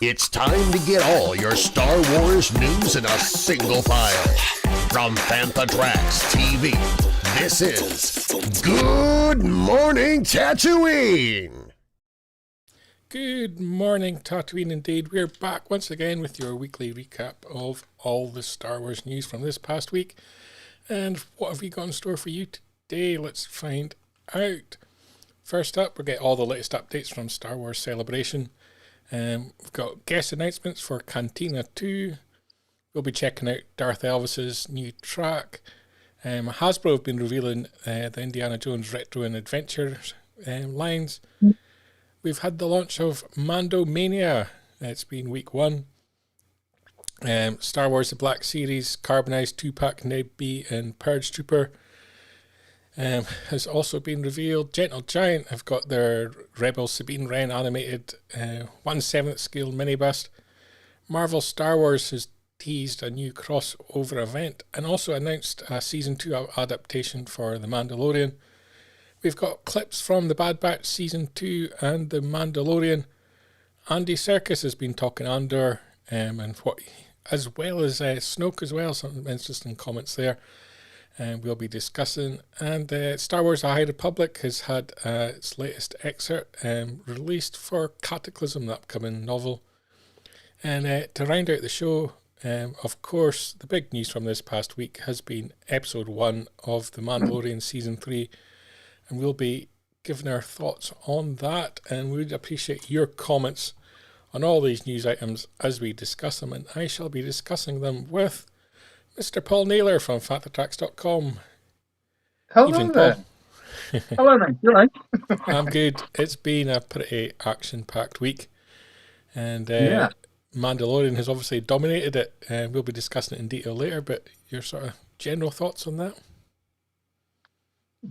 It's time to get all your Star Wars news in a single file. From Fantatrax TV, this is Good Morning Tatooine! Good morning, Tatooine indeed. We're back once again with your weekly recap of all the Star Wars news from this past week. And what have we got in store for you today? Let's find out. First up, we'll get all the latest updates from Star Wars Celebration. We've got guest announcements for Cantina 2. We'll be checking out Darth Elvis's new track. Hasbro have been revealing the Indiana Jones Retro and Adventure lines. We've had the launch of Mando Mania. It's been week 1. Star Wars The Black Series, Carbonized 2-pack Neb B and Purge Trooper has also been revealed. Gentle Giant have got their Rebel Sabine Wren animated 1/7 scale mini bust. Marvel Star Wars has teased a new crossover event and also announced a Season 2 adaptation for The Mandalorian. We've got clips from The Bad Batch Season 2 and The Mandalorian. Andy Serkis has been talking Andor and what, as well as Snoke as well, some interesting comments there. We'll be discussing. And Star Wars The High Republic has had its latest excerpt released for Cataclysm, the upcoming novel. And to round out the show, of course, the big news from this past week has been Episode 1 of The Mandalorian Season 3. And we'll be giving our thoughts on that. And we'd appreciate your comments on all these news items as we discuss them. And I shall be discussing them with Mr. Paul Naylor from Fantatrax.com. Hello Evening, there. Paul. Hello, mate. You all right? I'm good. It's been a pretty action-packed week. And Mandalorian has obviously dominated it. And we'll be discussing it in detail later, but your sort of general thoughts on that?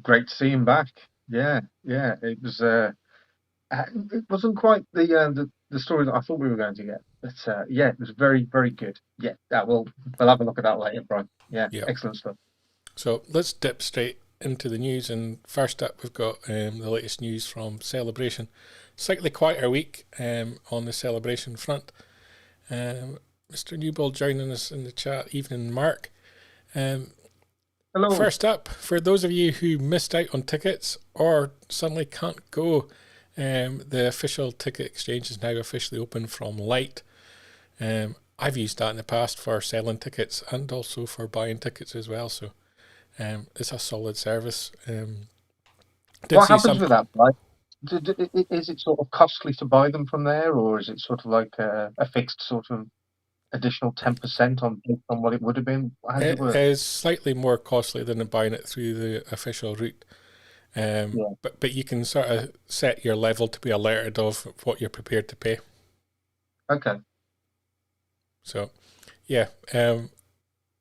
Great to see him back. Yeah. It was. It wasn't quite the story that I thought we were going to get, but it was very, very good. Yeah, we'll have a look at that later, Brian. Yeah, excellent stuff. So let's dip straight into the news, and first up we've got the latest news from Celebration. Slightly quieter week on the Celebration front. Mr. Newbold joining us in the chat. Evening, Mark. Hello. First up, for those of you who missed out on tickets or suddenly can't go, the official ticket exchange is now officially open from Light. I've used that in the past for selling tickets and also for buying tickets as well, so it's a solid service. What happens with that, Brian? Is it sort of costly to buy them from there, or is it sort of like a fixed sort of additional 10% on what it would have been? How does it work? It is slightly more costly than buying it through the official route. But you can sort of set your level to be alerted of what you're prepared to pay. Okay. So,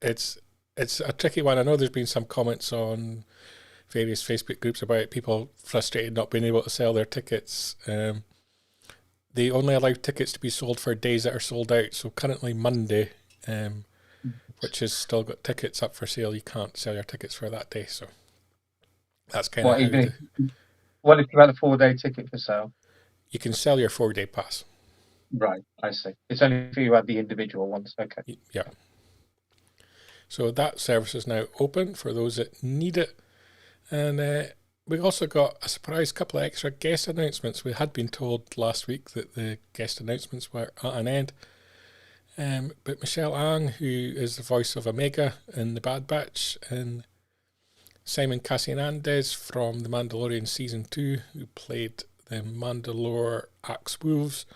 it's a tricky one. I know there's been some comments on various Facebook groups about people frustrated not being able to sell their tickets. They only allow tickets to be sold for days that are sold out. So currently Monday, which has still got tickets up for sale, you can't sell your tickets for that day. So that's kind of Well, if you had a 4-day ticket for sale. You can sell your 4-day pass. Right, I see. It's only if you had the individual ones. Okay. Yeah. So that service is now open for those that need it. And we also got a surprise couple of extra guest announcements. We had been told last week that the guest announcements were at an end. But Michelle Ang, who is the voice of Omega in The Bad Batch, and Simon Cassianandez from The Mandalorian Season 2, who played the Mandalore Axe Wolves,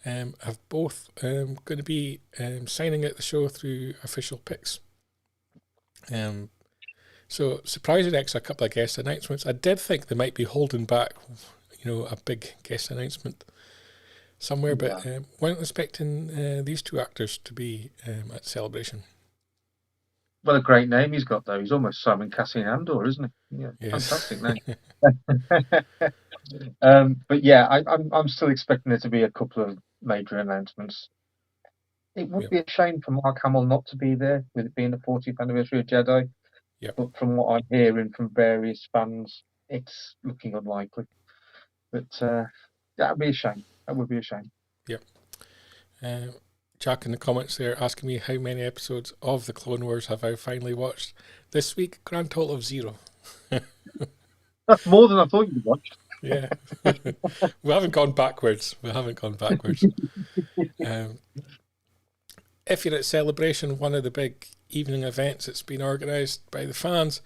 have both going to be signing at the show through official picks. So surprising extra couple of guest announcements. I did think they might be holding back, a big guest announcement somewhere, but weren't expecting these two actors to be at Celebration. Well, a great name he's got, though. He's almost Simon Cassian Andor, isn't he? Yeah, Yes. fantastic name. But yeah, I'm still expecting there to be a couple of major announcements. It would be a shame for Mark Hamill not to be there, with it being the 40th anniversary of Jedi. Yep. But from what I'm hearing from various fans, it's looking unlikely. But that would be a shame. That would be a shame. Yep. Jack in the comments there asking me how many episodes of the Clone Wars have I finally watched this week. Grand total of 0. That's more than I thought you'd watched. Yeah. We haven't gone backwards. If you're at Celebration, one of the big evening events that's been organised by the fans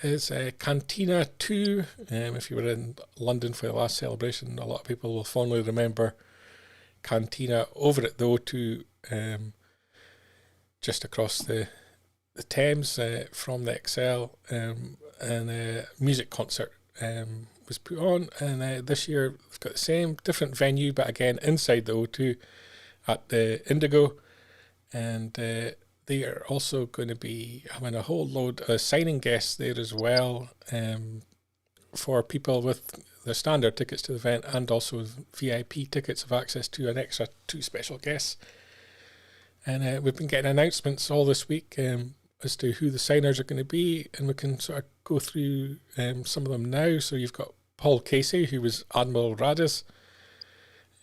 is Cantina 2. If you were in London for the last Celebration, a lot of people will fondly remember Cantina over at the O2, just across the Thames from the Excel, and a music concert was put on. And this year we've got the same, different venue, but again inside the O2 at the Indigo. And they are also going to be having a whole load of signing guests there as well, for people with the standard tickets to the event, and also VIP tickets have access to an extra 2 special guests. And we've been getting announcements all this week as to who the signers are going to be, and we can sort of go through some of them now. So you've got Paul Casey, who was Admiral Radis,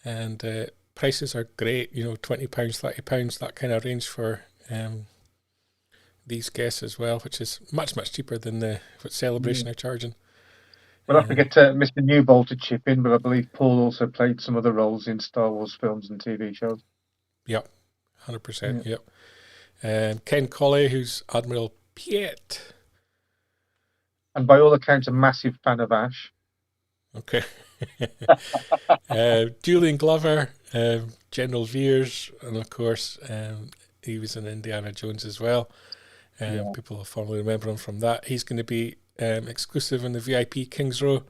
and prices are great, £20, £30, that kind of range for these guests as well, which is much, much cheaper than what Celebration are charging. We'll have to get Mr. Newbold to chip in, but I believe Paul also played some other roles in Star Wars films and TV shows. Yep, 100%, yep. And Ken Colley, who's Admiral Piet. And by all accounts, a massive fan of Ash. Okay. Julian Glover, General Veers, and of course he was in Indiana Jones as well. People will fondly remember him from that. He's going to be exclusive in the VIP Kings Row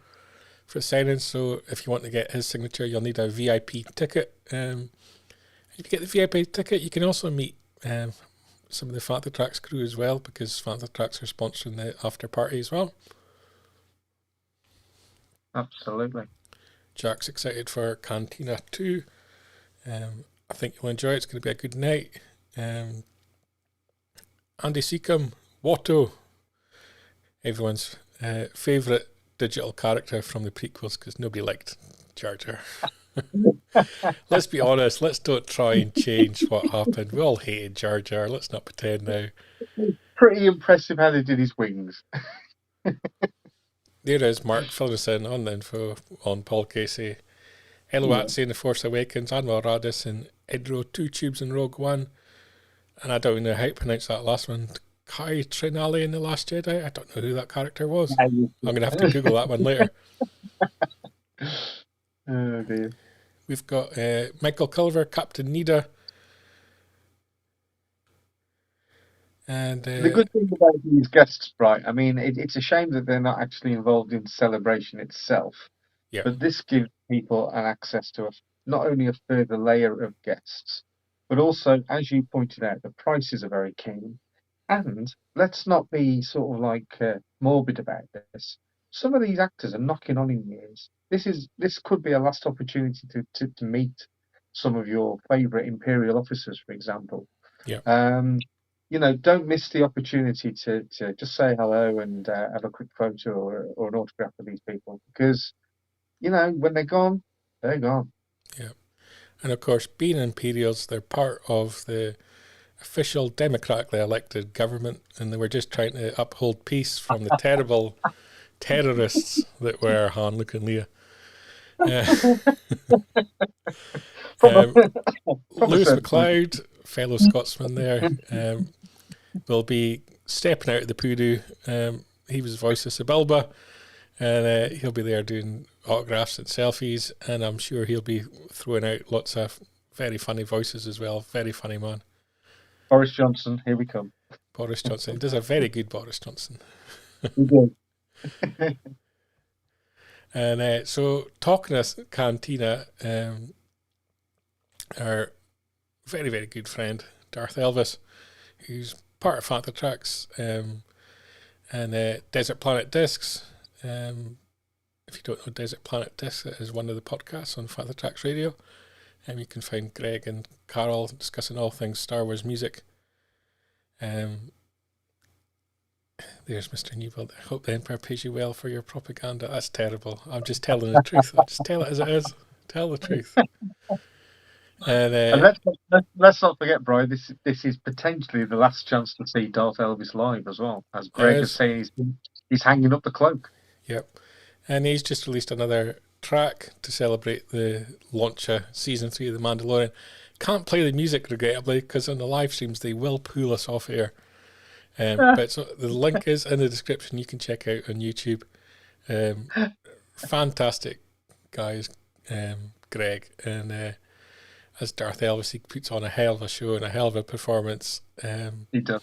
for signing, so if you want to get his signature, you'll need a VIP ticket. If you get the VIP ticket, you can also meet some of the Fanta Tracks crew as well, because Fanta Tracks are sponsoring the after party as well. Absolutely. Jack's excited for Cantina 2. I think you'll enjoy it. It's going to be a good night. Andy Serkis, Watto, everyone's favourite digital character from the prequels, because nobody liked Jar Jar. Let's be honest, let's don't try and change what happened. We all hated Jar Jar, let's not pretend now. Pretty impressive how they did his wings. There is Mark filling us in on the info on Paul Casey. Eloatzi in The Force Awakens, Admiral Radis and Edro, 2 tubes in Rogue One. And I don't even know how to pronounce that last one. Kai Trinali in The Last Jedi. I don't know who that character was. I'm going to have to Google that one later. Oh dear. We've got Michael Culver, Captain Nida. And the good thing about these guests, right? I mean, it's a shame that they're not actually involved in Celebration itself. Yeah. But this gives people an access to not only a further layer of guests, but also, as you pointed out, the prices are very keen. And let's not be sort of like morbid about this. Some of these actors are knocking on in years. This could be a last opportunity to meet some of your favourite Imperial officers, for example. Yeah. don't miss the opportunity to just say hello and have a quick photo or an autograph with these people, because when they're gone, they're gone. Yeah. And of course, being Imperials, they're part of the official democratically elected government, and they were just trying to uphold peace from the terrible terrorists that were Han, Luke, and Leia. From a, from a Lewis certain point. MacLeod, fellow Scotsman there, will be stepping out of the poodoo. He was the voice of Sebulba, and he'll be there doing autographs and selfies, and I'm sure he'll be throwing out lots of very funny voices as well. Very funny man. Boris Johnson, here we come. Boris Johnson. He does a very good Boris Johnson. He did. And so talking to Cantina, our very, very good friend, Darth Elvis, who's part of Fanta Tracks and Desert Planet Discs. If you don't know Desert Planet Discs, it is one of the podcasts on Fanta Tracks Radio. You can find Greg and Carol discussing all things Star Wars music. There's Mr. Newbold. I hope the Empire pays you well for your propaganda. That's terrible. I'm just telling the truth. I'll just tell it as it is. Tell the truth. And let's not forget, Brian, this is potentially the last chance to see Darth Elvis live as well. As Greg is saying, he's hanging up the cloak. Yep. And he's just released another track to celebrate the launch of Season 3 of The Mandalorian. Can't play the music, regrettably, because on the live streams they will pull us off air. But so the link is in the description. You can check out on YouTube. Fantastic guys, Greg, and as Darth Elvis, he puts on a hell of a show and a hell of a performance. He does.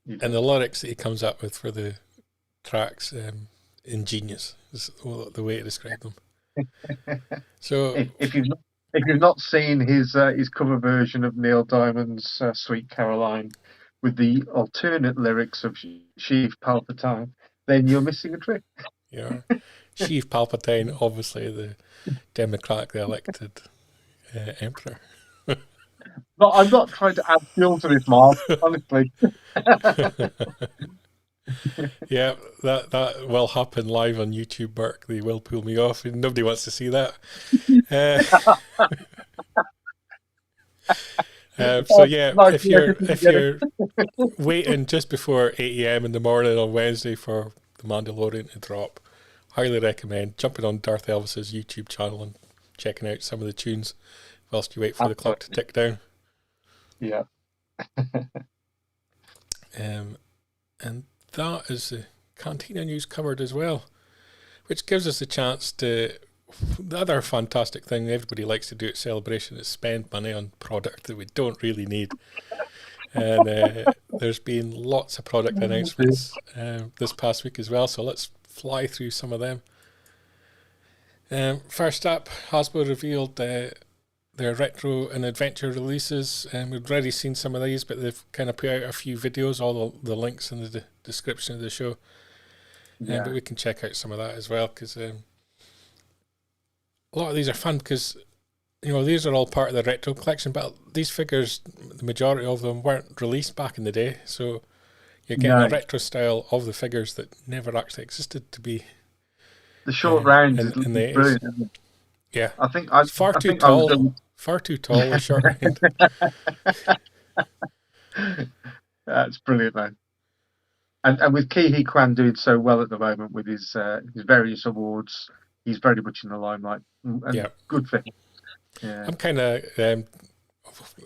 And the lyrics that he comes up with for the tracks, ingenious is the way to describe them. So if you've not seen his cover version of Neil Diamond's "Sweet Caroline" with the alternate lyrics of Sheev Palpatine, then you're missing a trick. Yeah, Sheev Palpatine, obviously the democratically elected emperor. But I'm not trying to add fuel to this, Mark, honestly. Yeah, that will happen live on YouTube, Mark. They will pull me off, and nobody wants to see that. So yeah, if you're waiting just before 8 a.m. in the morning on Wednesday for The Mandalorian to drop, highly recommend jumping on Darth Elvis's YouTube channel and checking out some of the tunes whilst you wait for the clock to tick down. Yeah. And that is the Cantina news covered as well, which gives us a chance to. The other fantastic thing everybody likes to do at Celebration is spend money on product that we don't really need. And there's been lots of product announcements this past week as well, so let's fly through some of them. First up, Hasbro revealed their retro and adventure releases, and we've already seen some of these, but they've kind of put out a few videos, all the links in the description of the show. Yeah. But we can check out some of that as well, because a lot of these are fun, because these are all part of the retro collection, but these figures, the majority of them weren't released back in the day, so you're getting a retro style of the figures that never actually existed to be. The short round is in the brilliant, isn't it? Yeah, I think it's far too tall. Far too tall, the short round. That's brilliant, man. And with Ki Kwan doing so well at the moment with his various awards, he's very much in the limelight. And good for him. Yeah. I'm kind of,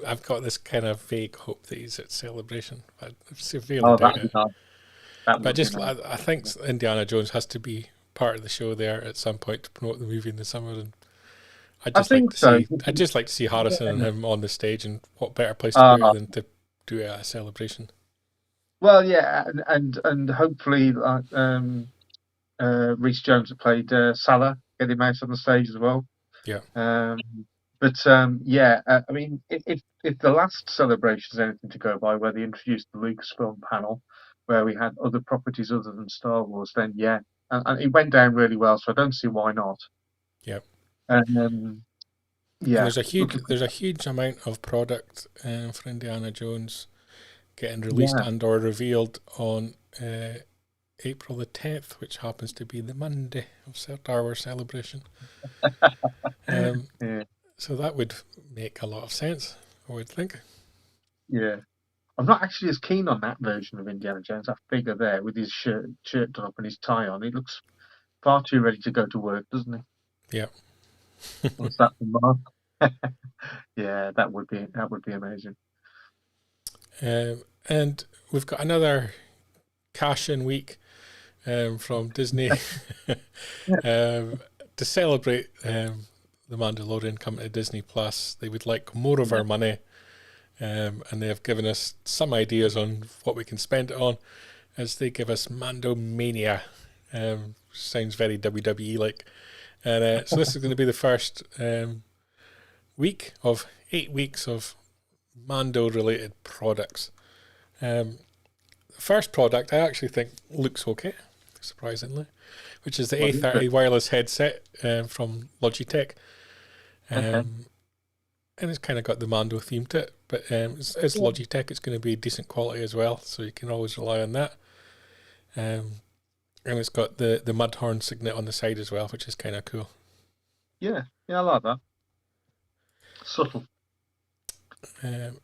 I've got this kind of vague hope that he's at Celebration. I severely doubt it. But I think Indiana Jones has to be part of the show there at some point to promote the movie in the summer. And I'd just like to see Harrison and him on the stage, and what better place to do it than to do it at a Celebration. Well, yeah, and hopefully Rhys Jones that played Salah, get him out on the stage as well. Yeah. I mean, if the last Celebration is anything to go by, where they introduced the Lucasfilm panel, where we had other properties other than Star Wars, then yeah, and it went down really well, so I don't see why not. Yeah. And there's a huge amount of product for Indiana Jones getting released Yeah. and or revealed on April the 10th, which happens to be the Monday of Star Wars Celebration. Yeah. So that would make a lot of sense, I would think. Yeah. I'm not actually as keen on that version of Indiana Jones, that figure there with his shirt done up and his tie on. He looks far too ready to go to work, doesn't he? Yeah. What's that for Mark? Yeah, that would be amazing. And we've got another cash-in week from Disney to celebrate the Mandalorian coming to Disney Plus. They would like more of our money, and they have given us some ideas on what we can spend it on, as they give us Mando Mania. Sounds very WWE like. And so this is going to be the first week of 8 weeks of Mando related products. The first product I actually think looks okay, surprisingly, which is the A30 wireless headset from Logitech. And it's kind of got the Mando theme to it, but it's Logitech. It's going to be decent quality as well, so you can always rely on that. And it's got the Mudhorn signet on the side as well, which is kind of cool. Yeah, I like that. Subtle. There's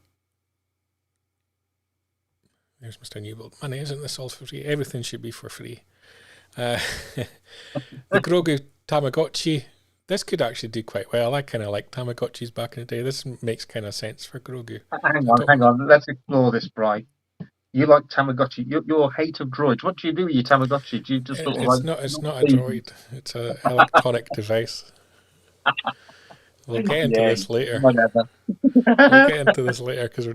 Mr. Newbold. Money, isn't this all for free? Everything should be for free. The Grogu Tamagotchi. This could actually do quite well. I kind of like Tamagotchis back in the day. This makes kind of sense for Grogu. Hang on. Let's explore this, Bri. You like Tamagotchi. Your hate of droids. What do you do with your Tamagotchi? Do you just sort of it's not a droid. It's an electronic device. We'll get into this later. Whatever. We'll get into this later because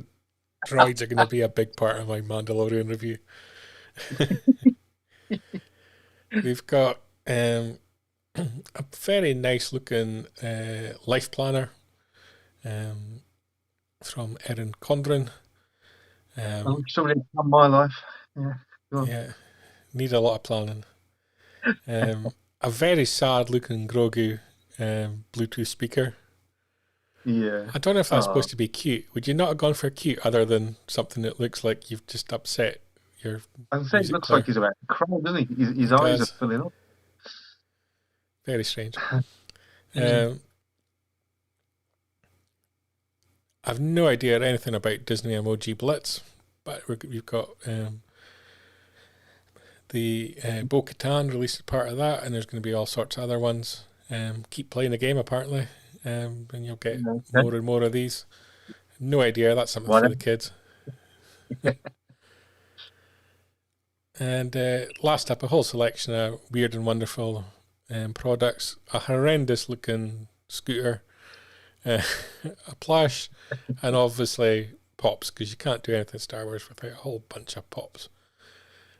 droids are going to be a big part of my Mandalorian review. We've got a very nice looking life planner from Erin Condren. Somebody on my life. Yeah, need a lot of planning. A very sad looking Grogu Bluetooth speaker. Yeah. I don't know if that's supposed to be cute. Would you not have gone for cute other than something that looks like you've just upset your I'm saying it looks like he's about to cry, doesn't he? His eyes are filling up. Very strange. I've no idea anything about Disney Emoji Blitz, but we've got the Bo-Katan released part of that, and there's going to be all sorts of other ones. Keep playing the game, apparently, and you'll get more and more of these. No idea, that's something for the kids. And last up, a whole selection of weird and wonderful products. A horrendous looking scooter, a plush, and obviously pops, because you can't do anything Star Wars without a whole bunch of pops.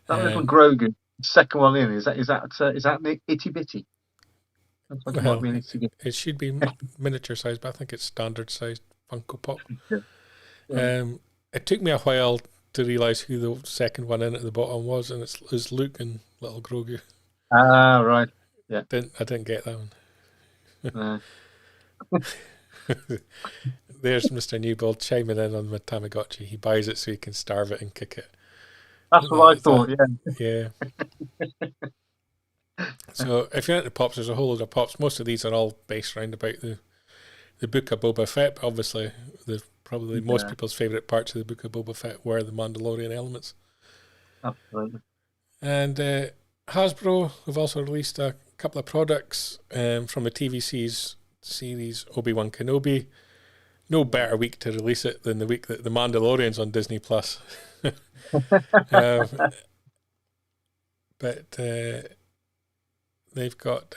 That little Grogu, second one in, is that the itty bitty? Well, it should be miniature size, but I think it's standard sized Funko Pop. It took me a while to realise who the second one in at the bottom was, and it's Luke and little Grogu. Ah, right. Yeah. I didn't get that one. There's Mr. Newbold chiming in on my Tamagotchi. He buys it so he can starve it and kick it. That's what I thought, yeah. So if you're into pops, there's a whole load of pops. Most of these are all based around about the Book of Boba Fett. But obviously, probably most people's favourite parts of the Book of Boba Fett were the Mandalorian elements. Absolutely. And Hasbro have also released a couple of products from the TV series Obi-Wan Kenobi. No better week to release it than the week that the Mandalorian's on Disney Plus. But they've got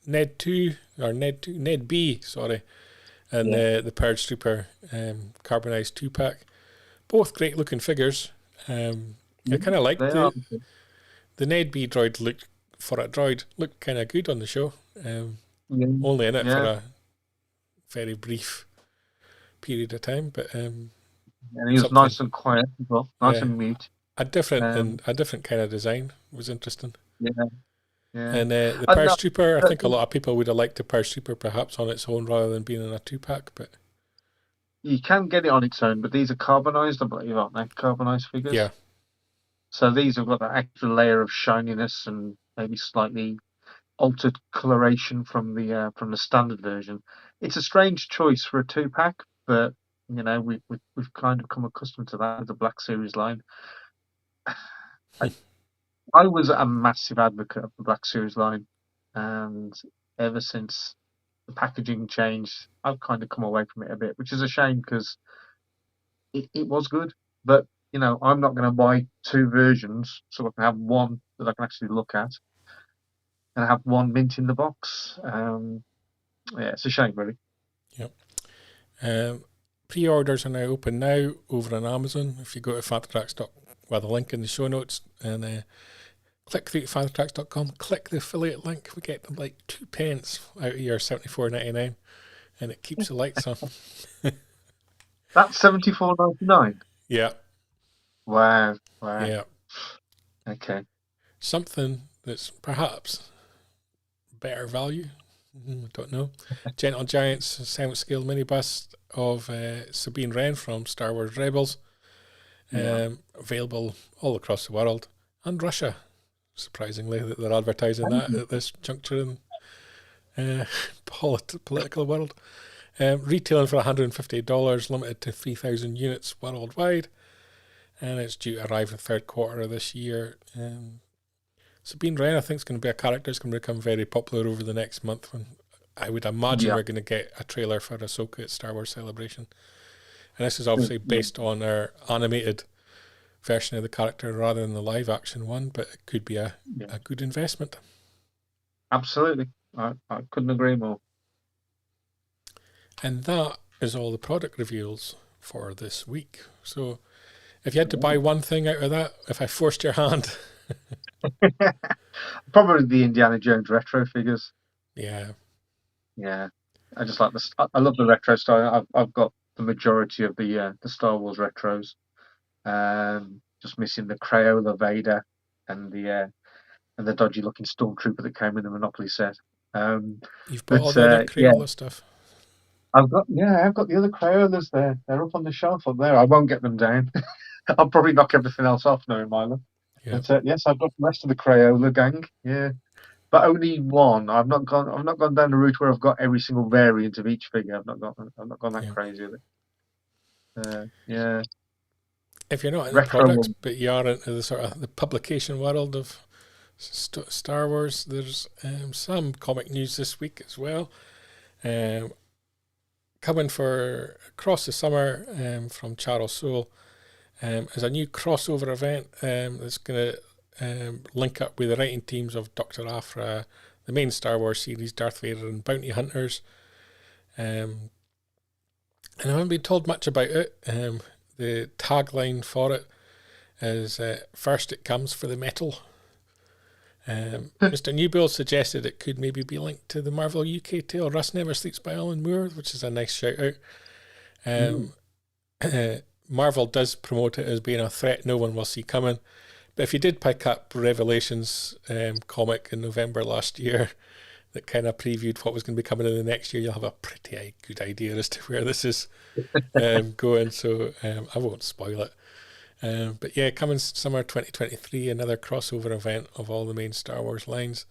Ned B, and the Purge Trooper carbonized 2-pack. Both great looking figures. I kind of like the Ned B droid looked kind of good on the show. Only in it for a very brief period of time, but and he was nice and quiet as well, nice and mute. A different kind of design was interesting. Yeah. And the Purge Trooper, I think a lot of people would have liked the Purge Trooper perhaps on its own rather than being in a 2-pack, but you can get it on its own, but these are carbonized, I believe, aren't they? Carbonized figures. Yeah. So these have got that extra layer of shininess and maybe slightly altered coloration from the standard version. It's a strange choice for a 2-pack, but we've kind of come accustomed to that with the Black Series line. I, I was a massive advocate of the Black Series line, and ever since the packaging changed, I've kind of come away from it a bit, which is a shame because it was good. But I'm not going to buy two versions, so I can have one that I can actually look at, and have one mint in the box. Yeah, it's a shame, really. Yep. Pre-orders are now open now over on Amazon. If you go to fantatracks.com, well, the link in the show notes, and click through to fantatracks.com, click the affiliate link. We get them like 2 pence out of your $74.99, and it keeps the lights on. That's $74.99. Yeah. Wow. Yeah. Okay. Something that's perhaps better value. I don't know. Gentle Giants 7th scale mini bust of Sabine Wren from Star Wars Rebels. Available all across the world and Russia. Surprisingly, that they're advertising that at this juncture in political world. Retailing for $150, limited to 3,000 units worldwide, and it's due to arrive in the third quarter of this year. Sabine Wren, I think, is going to be a character that's going to become very popular over the next month. When I would imagine we're going to get a trailer for Ahsoka at Star Wars Celebration. And this is obviously based on our animated version of the character rather than the live action one, but it could be a good investment. Absolutely. I couldn't agree more. And that is all the product reveals for this week. So if you had to buy one thing out of that, if I forced your hand... Probably the Indiana Jones retro figures. Yeah. I just like this. I love the retro style. I've got the majority of the Star Wars retros. Just missing the Crayola Vader and the dodgy looking Stormtrooper that came in the Monopoly set. You've bought all the other Crayola stuff. I've got the other Crayolas there. They're up on the shelf up there. I won't get them down. I'll probably knock everything else off knowing Milo. Yeah. But yes, I've got the rest of the Crayola gang. Yeah, but only one. I've not gone down the route where I've got every single variant of each figure. I've not gone that crazy with it. Yeah. If you're not in the products, but you are into the sort of the publication world of Star Wars, there's some comic news this week as well. Coming for across the summer from Charles Soule is a new crossover event that's going to link up with the writing teams of Dr. Aphra, the main Star Wars series, Darth Vader and Bounty Hunters. And I haven't been told much about it. The tagline for it is first it comes for the metal. Mr. Newbill suggested it could maybe be linked to the Marvel UK tale Rust Never Sleeps by Alan Moore, which is a nice shout out. Marvel does promote it as being a threat no one will see coming. But if you did pick up Revelations comic in November last year that kind of previewed what was going to be coming in the next year, you'll have a pretty good idea as to where this is going. So I won't spoil it. But yeah, coming summer 2023, another crossover event of all the main Star Wars lines.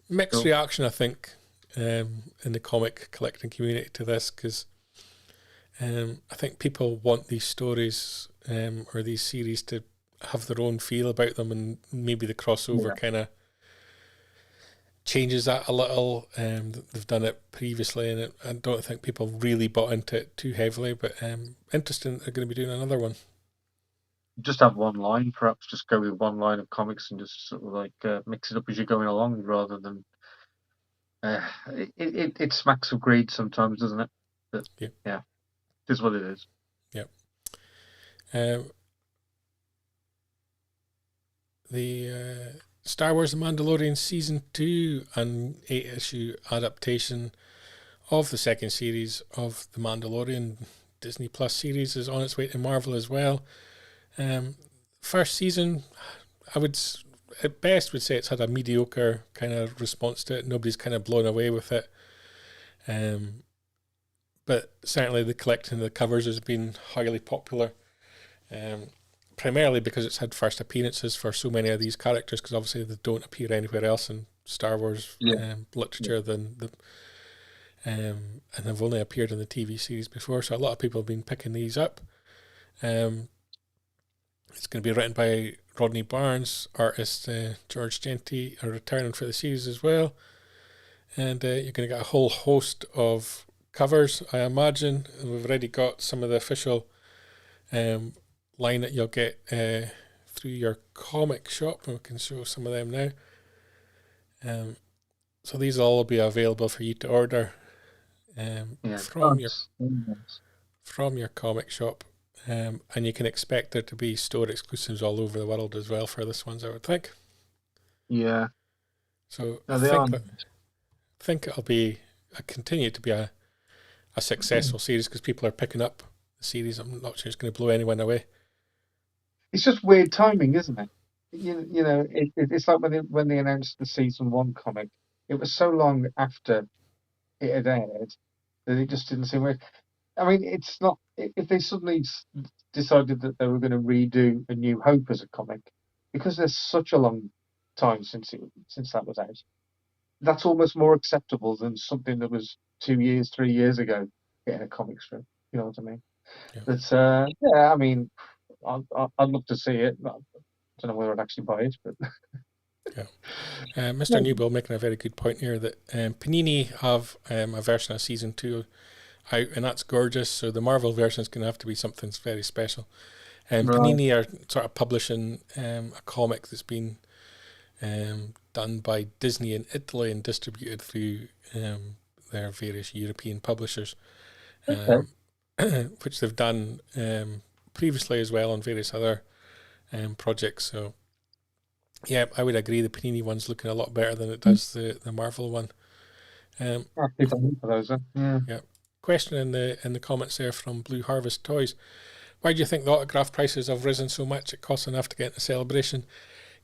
Mixed reaction, I think, in the comic collecting community to this, because I think people want these stories or these series to have their own feel about them, and maybe the crossover kind of changes that a little. They've done it previously, and I don't think people really bought into it too heavily, but interesting they're going to be doing another one. Just have one line, perhaps just go with one line of comics and just sort of like mix it up as you're going along, rather than it smacks of greed sometimes, doesn't it? But, yeah, it is what it is. Yeah. The Star Wars The Mandalorian Season 2, an 8-issue adaptation of the second series of The Mandalorian Disney Plus series, is on its way to Marvel as well. First season, I would at best would say it's had a mediocre kind of response to it. Nobody's kind of blown away with it. but certainly the collecting of the covers has been highly popular, primarily because it's had first appearances for so many of these characters, because obviously they don't appear anywhere else in Star Wars literature than the and they've only appeared in the TV series before, so a lot of people have been picking these up. It's going to be written by Rodney Barnes, artist George Genti are returning for the series as well, and you're going to get a whole host of covers, I imagine, and we've already got some of the official line that you'll get through your comic shop, and we can show some of them now. So these will all be available for you to order from your comic shop, and you can expect there to be store exclusives all over the world as well for this ones, I would think. Yeah. So No, I think it'll be continue to be a successful series, because people are picking up the series. I'm not sure it's going to blow anyone away. It's just weird timing, isn't it? You know, it's like when they announced the season 1 comic, it was so long after it had aired that it just didn't seem weird. I mean, it's not, if they suddenly decided that they were going to redo A New Hope as a comic, because there's such a long time since that was out, that's almost more acceptable than something that was 2 years, 3 years ago getting a comic strip. You know what I mean? Yeah. But I mean, I'd love to see it. I don't know whether I'd actually buy it, but Mr. Newbill making a very good point here that Panini have a version of season 2 out, and that's gorgeous. So the Marvel version is going to have to be something very special. Panini are sort of publishing a comic that's been done by Disney in Italy and distributed through their various European publishers, which they've done previously as well on various other projects. So yeah, I would agree the Panini one's looking a lot better than it does the Marvel one. I'll keep a look for those. Yeah. Question in the comments there from Blue Harvest Toys: why do you think the autograph prices have risen so much? It costs enough to get into Celebration.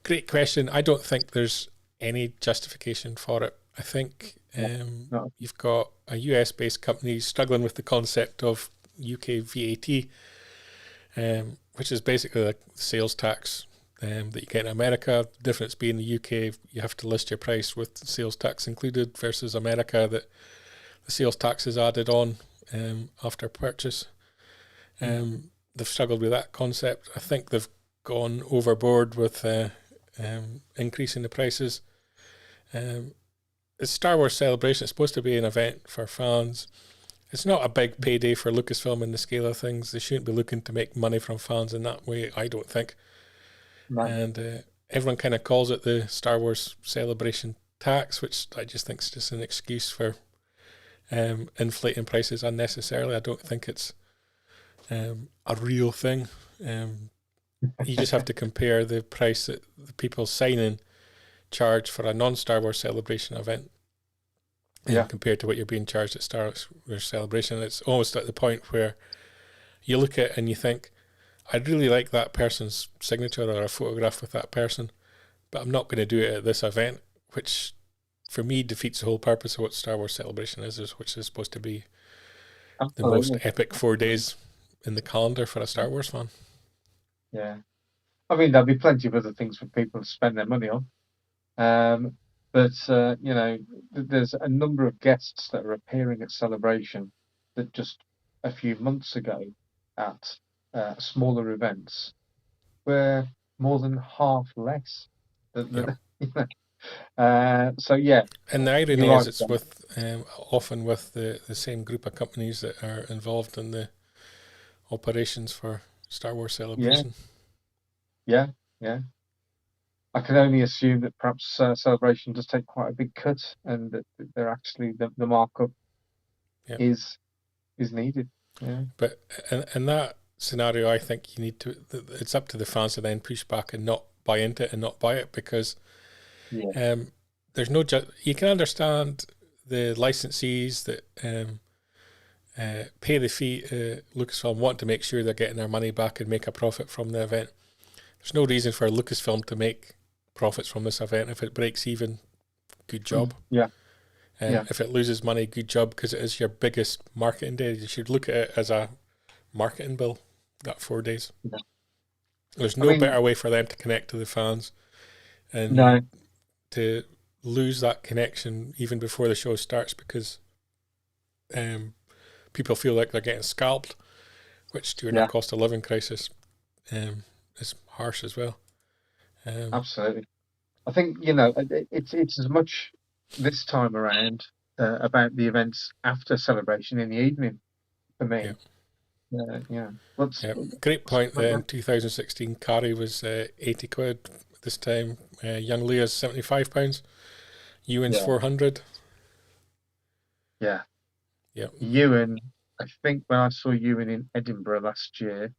Great question. I don't think there's any justification for it. I think you've got a US based company struggling with the concept of UK VAT, which is basically like the sales tax that you get in America. The difference being the UK, you have to list your price with sales tax included, versus America that the sales tax is added on after purchase. They've struggled with that concept. I think they've gone overboard with increasing the prices. It's Star Wars Celebration. It's supposed to be an event for fans. It's not a big payday for Lucasfilm in the scale of things. They shouldn't be looking to make money from fans in that way, I don't think. Right. And everyone kind of calls it the Star Wars Celebration tax, which I just think is just an excuse for inflating prices unnecessarily. I don't think it's a real thing. You just have to compare the price that the people signing charge for a non-Star Wars Celebration event compared to what you're being charged at Star Wars Celebration. And it's almost at the point where you look at it and you think, I'd really like that person's signature or a photograph with that person, but I'm not going to do it at this event, which for me defeats the whole purpose of what Star Wars Celebration is, which is supposed to be the most epic 4 days in the calendar for a Star Wars fan. Yeah. I mean, there'll be plenty of other things for people to spend their money on. But you know, there's a number of guests that are appearing at Celebration that just a few months ago at smaller events were more than half less. So yeah. And the irony is, it's with often with the same group of companies that are involved in the operations for Star Wars Celebration. Yeah. I can only assume that perhaps Celebration does take quite a big cut, and that they're actually the markup is needed. Yeah. But in that scenario, I think you need to. It's up to the fans to then push back and not buy into it and not buy it, because there's no. You can understand the licensees that pay the fee. Lucasfilm want to make sure they're getting their money back and make a profit from the event. There's no reason for Lucasfilm to make profits from this event if it breaks even. Good job. Yeah. If it loses money, good job, because it is your biggest marketing day. You should look at it as a marketing bill, that 4 days. Yeah. There's I no mean, better way for them to connect to the fans and no, to lose that connection even before the show starts, because people feel like they're getting scalped, which during a yeah, cost of living crisis is harsh as well. absolutely. I think, it's as much this time around about the events after celebration in the evening for Yeah. me. Yeah. What's, Yeah, great point. In what's 2016, Carrie was 80 quid. This time, Young Leah's £75. Ewan's yeah, 400. yeah. Yeah, Ewan, I think when I saw Ewan in Edinburgh last year,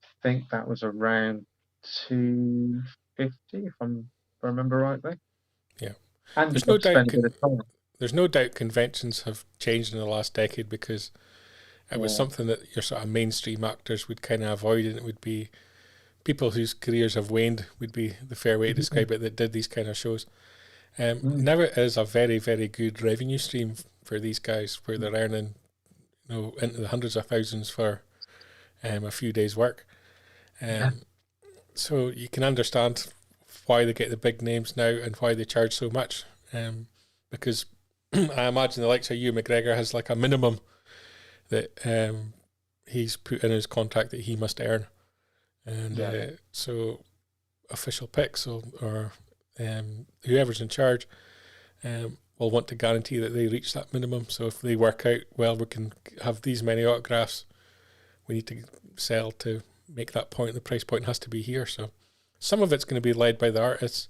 I think that was around 250, if I remember rightly. yeah. And you There's no got to doubt. spend a bit of time. There's no doubt conventions have changed in the last decade, because it was Yeah. something that your sort of mainstream actors would kind of avoid, and it would be people whose careers have waned, would be the fair way to describe it, that did these kind of shows. Mm. Now it is a very, very good revenue stream for these guys, where they're earning, into the hundreds of thousands for a few days' work. Yeah. So you can understand why they get the big names now and why they charge so much. Because I imagine the likes of Hugh McGregor has like a minimum that he's put in his contract that he must earn. And Yeah. so official picks or whoever's in charge will want to guarantee that they reach that minimum. So if they work out, well, we can have these many autographs, we need to sell to make that point. The price point has to be here. So some of it's going to be led by the artists,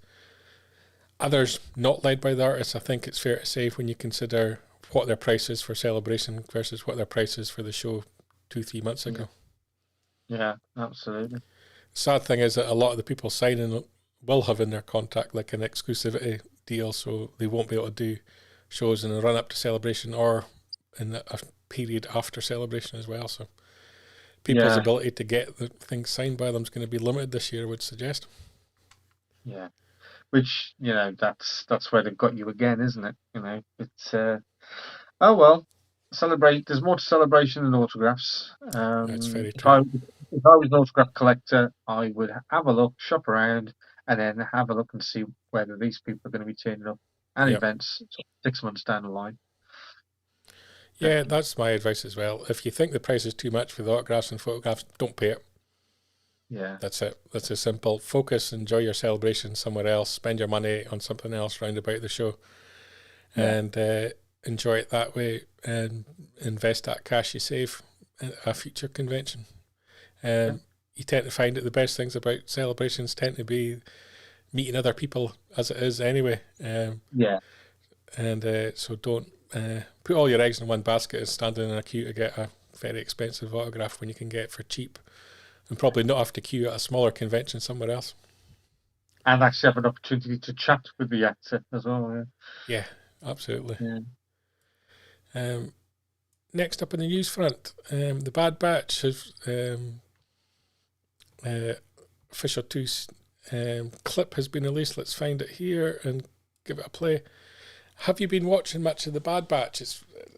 others not led by the artists. I think it's fair to say, when you consider what their price is for Celebration versus what their price is for the show 2-3 months ago. Yeah, absolutely. Sad thing is that a lot of the people signing will have in their contract like an exclusivity deal, so they won't be able to do shows in the run up to Celebration or in a period after Celebration as well. So people's Yeah. ability to get the things signed by them is going to be limited this year, I would suggest. Yeah. Which, that's where they've got you again, isn't it? It's oh well. Celebrate. There's more to celebration than autographs. That's very If true. I was an autograph collector, I would have a look, shop around, and then have a look and see whether these people are going to be turning up at Yep. events 6 months down the line. Yeah, that's my advice as well. If you think the price is too much for the autographs and photographs, don't pay it. Yeah. That's it. That's as simple. Focus, enjoy your celebration somewhere else, spend your money on something else round about the show, and enjoy it that way, and invest that cash you save in a future convention. You tend to find that the best things about celebrations tend to be meeting other people, as it is anyway. Yeah. And so don't put all your eggs in one basket and standing in a queue to get a very expensive autograph when you can get it for cheap, and probably not have to queue at a smaller convention somewhere else. And actually have an opportunity to chat with the actor as well. Yeah, absolutely. Yeah. Next up in the news front, the Bad Batch has official 2 clip has been released. Let's find it here and give it a play. Have you been watching much of the Bad Batch?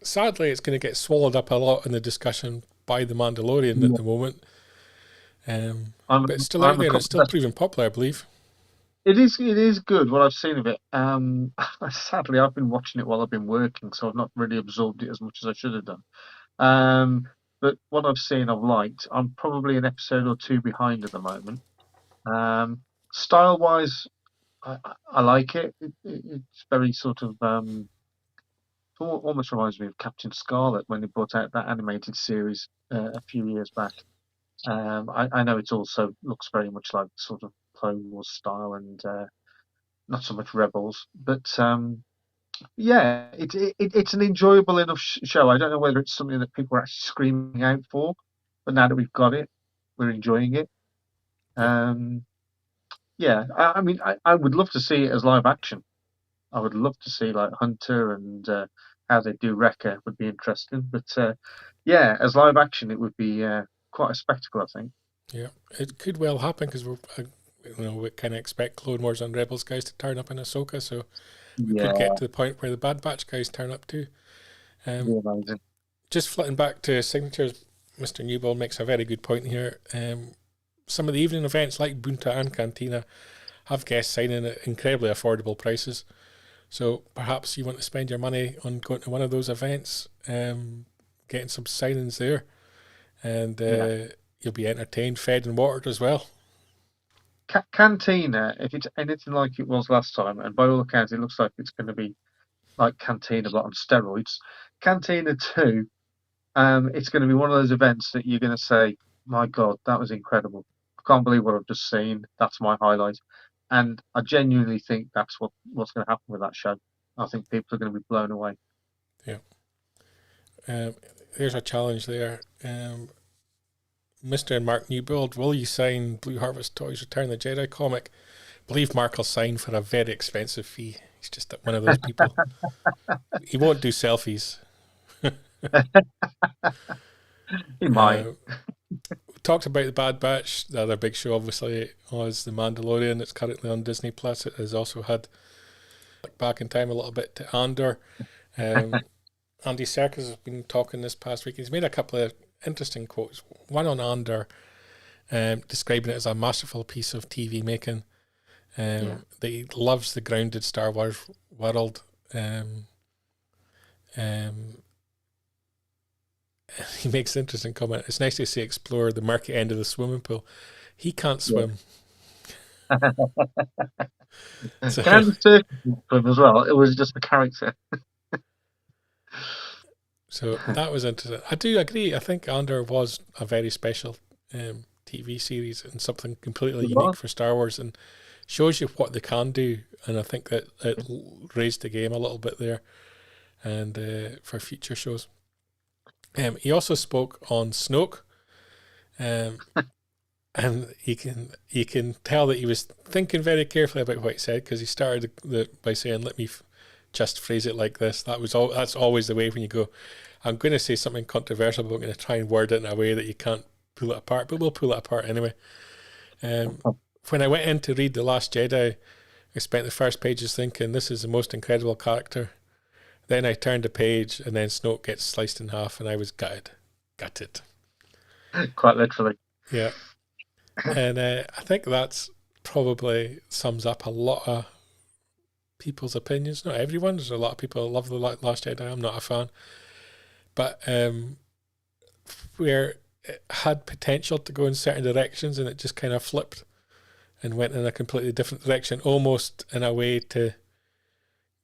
Sadly, it's going to get swallowed up a lot in the discussion by the Mandalorian at the moment. But it's still out there and it's still proving popular, I believe. It is good, what I've seen of it. Sadly, I've been watching it while I've been working, so I've not really absorbed it as much as I should have done. But what I've seen, I've liked. I'm probably an episode or 2 behind at the moment. Style-wise, I like it. It's very sort of almost reminds me of Captain Scarlet when they brought out that animated series a few years back. I know it also looks very much like sort of Clone Wars style and not so much Rebels, but yeah, it's an enjoyable enough show. I don't know whether it's something that people are actually screaming out for, but now that we've got it, we're enjoying it. Yeah, I mean, I would love to see it as live action. I would love to see like Hunter and how they do Wrecker would be interesting. But yeah, as live action, it would be quite a spectacle, I think. Yeah, it could well happen because we kind of expect Clone Wars and Rebels guys to turn up in Ahsoka. So we could Yeah, get to the point where the Bad Batch guys turn up too. be amazing. Just flitting back to signatures, Mr. Newbold makes a very good point here. Some of the evening events like Bunta and Cantina have guests signing at incredibly affordable prices. So perhaps you want to spend your money on going to one of those events, getting some signings there, and you'll be entertained, fed and watered as well. Cantina, if it's anything like it was last time, and by all accounts it looks like it's going to be like Cantina but on steroids. Cantina 2, it's going to be one of those events that you're going to say, my God, that was incredible. I can't believe what I've just seen. That's my highlight. And I genuinely think that's what's going to happen with that show. I think people are going to be blown away. Yeah. There's a challenge there. Mr. and Mark Newbold, will you sign Blue Harvest Toys Return the Jedi comic? I believe Mark will sign for a very expensive fee. He's just one of those people. He won't do selfies. He might. We talked about the Bad Batch. The other big show, obviously, was The Mandalorian. It's currently on Disney Plus. It has also had, back in time a little bit, to Andor. Andy Serkis has been talking this past week. He's made a couple of interesting quotes. One on Andor, describing it as a masterful piece of TV making. That he loves the grounded Star Wars world. He makes an interesting comment. It's nice to see explore the murky end of the swimming pool. He can't swim. So, can Andy Serkis swim as well? It was just the character. So that was interesting. I do agree. I think Andor was a very special TV series and something completely unique for Star Wars, and shows you what they can do. And I think that it raised the game a little bit there, and for future shows. He also spoke on Snoke, and you can tell that he was thinking very carefully about what he said, because he started by saying, "Let me just phrase it like this." That's always the way when you go, I'm going to say something controversial, but I'm going to try and word it in a way that you can't pull it apart, but we'll pull it apart anyway. When I went in to read The Last Jedi, I spent the first pages thinking, this is the most incredible character. Then I turned the page, and then Snoke gets sliced in half, and I was gutted. Quite literally. Yeah. And I think that's probably sums up a lot of people's opinions. Not everyone. There's a lot of people who love The Last Jedi. I'm not a fan. But where it had potential to go in certain directions, and it just kind of flipped and went in a completely different direction, almost in a way to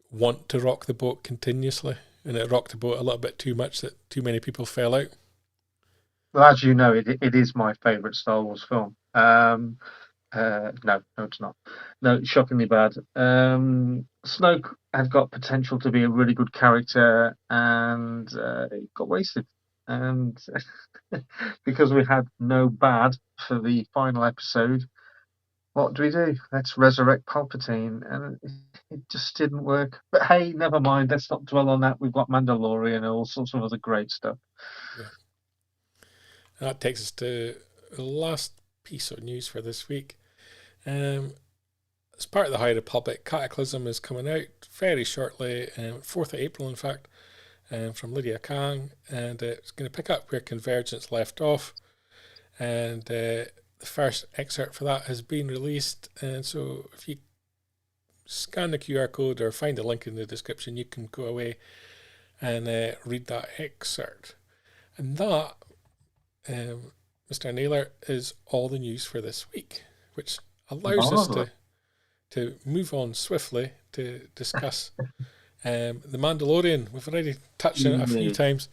want to rock the boat continuously. And it rocked the boat a little bit too much that too many people fell out. Well, as you know, it is my favourite Star Wars film. No, it's not. No, it's shockingly bad. Snoke had got potential to be a really good character, and it got wasted. And because we had no bad for the final episode, what do? Let's resurrect Palpatine, and it just didn't work. But hey, never mind. Let's not dwell on that. We've got Mandalorian and all sorts of other great stuff. Yeah. That takes us to the last piece of news for this week. As part of the High Republic, Cataclysm is coming out very shortly, 4th of April, in fact, from Lydia Kang, and it's going to pick up where Convergence left off. And the first excerpt for that has been released, and so if you scan the QR code or find a link in the description, you can go away and read that excerpt. And that, Mr. Naylor, is all the news for this week, which allows us to move on swiftly to discuss the Mandalorian. We've already touched on it a few times.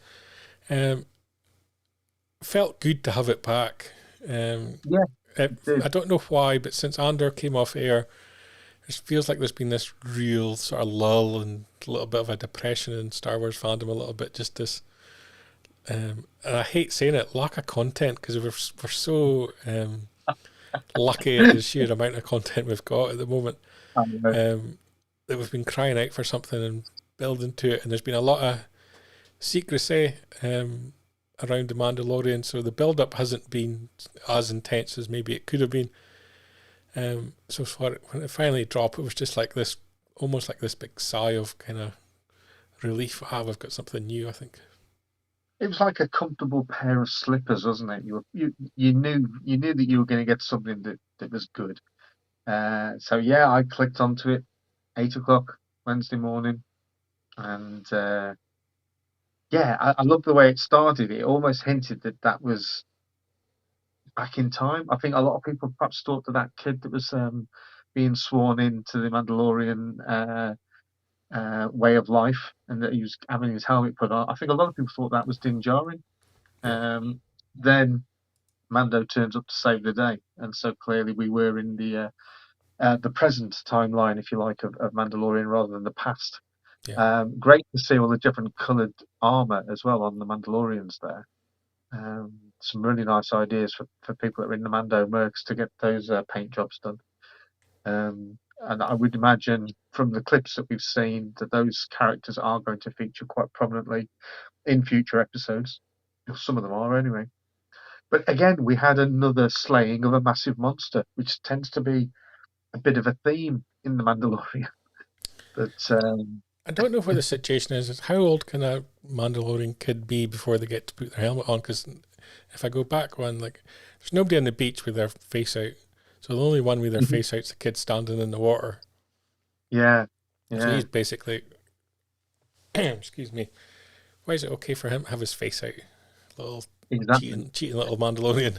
Felt good to have it back. I don't know why, but since Andor came off air, it feels like there's been this real sort of lull and a little bit of a depression in Star Wars fandom, a little bit just this, and I hate saying it, lack of content, because we're so lucky at the sheer amount of content we've got at the moment, that we've been crying out for something and building to it, and there's been a lot of secrecy around the Mandalorian, so the build-up hasn't been as intense as maybe it could have been. So when it finally dropped, it was just like this almost like this big sigh of kind of relief. We've got something new, I think. It was like a comfortable pair of slippers, wasn't it? You knew that you were going to get something that was good. So yeah, I clicked onto it 8 o'clock Wednesday morning, and yeah, I love the way it started. It almost hinted that was back in time. I think a lot of people perhaps thought that kid that was being sworn into the Mandalorian way of life, and that he was having his helmet put on. I think a lot of people thought that was Din Djarin. Yeah. Then Mando turns up to save the day, and so clearly we were in the present timeline, if you like, of Mandalorian rather than the past. Yeah. Great to see all the different coloured armor as well on the Mandalorians there. Some really nice ideas for people that are in the Mando mercs to get those paint jobs done. And I would imagine from the clips that we've seen that those characters are going to feature quite prominently in future episodes. Some of them are anyway. But again, we had another slaying of a massive monster, which tends to be a bit of a theme in the Mandalorian. But I don't know what the situation is. How old can a Mandalorian kid be before they get to put their helmet on? Because if I go back one, like, there's nobody on the beach with their face out. So the only one with their face out is the kid standing in the water. yeah, So yeah, he's basically, excuse me, why is it okay for him to have his face out? Little exactly. cheating little Mandalorian.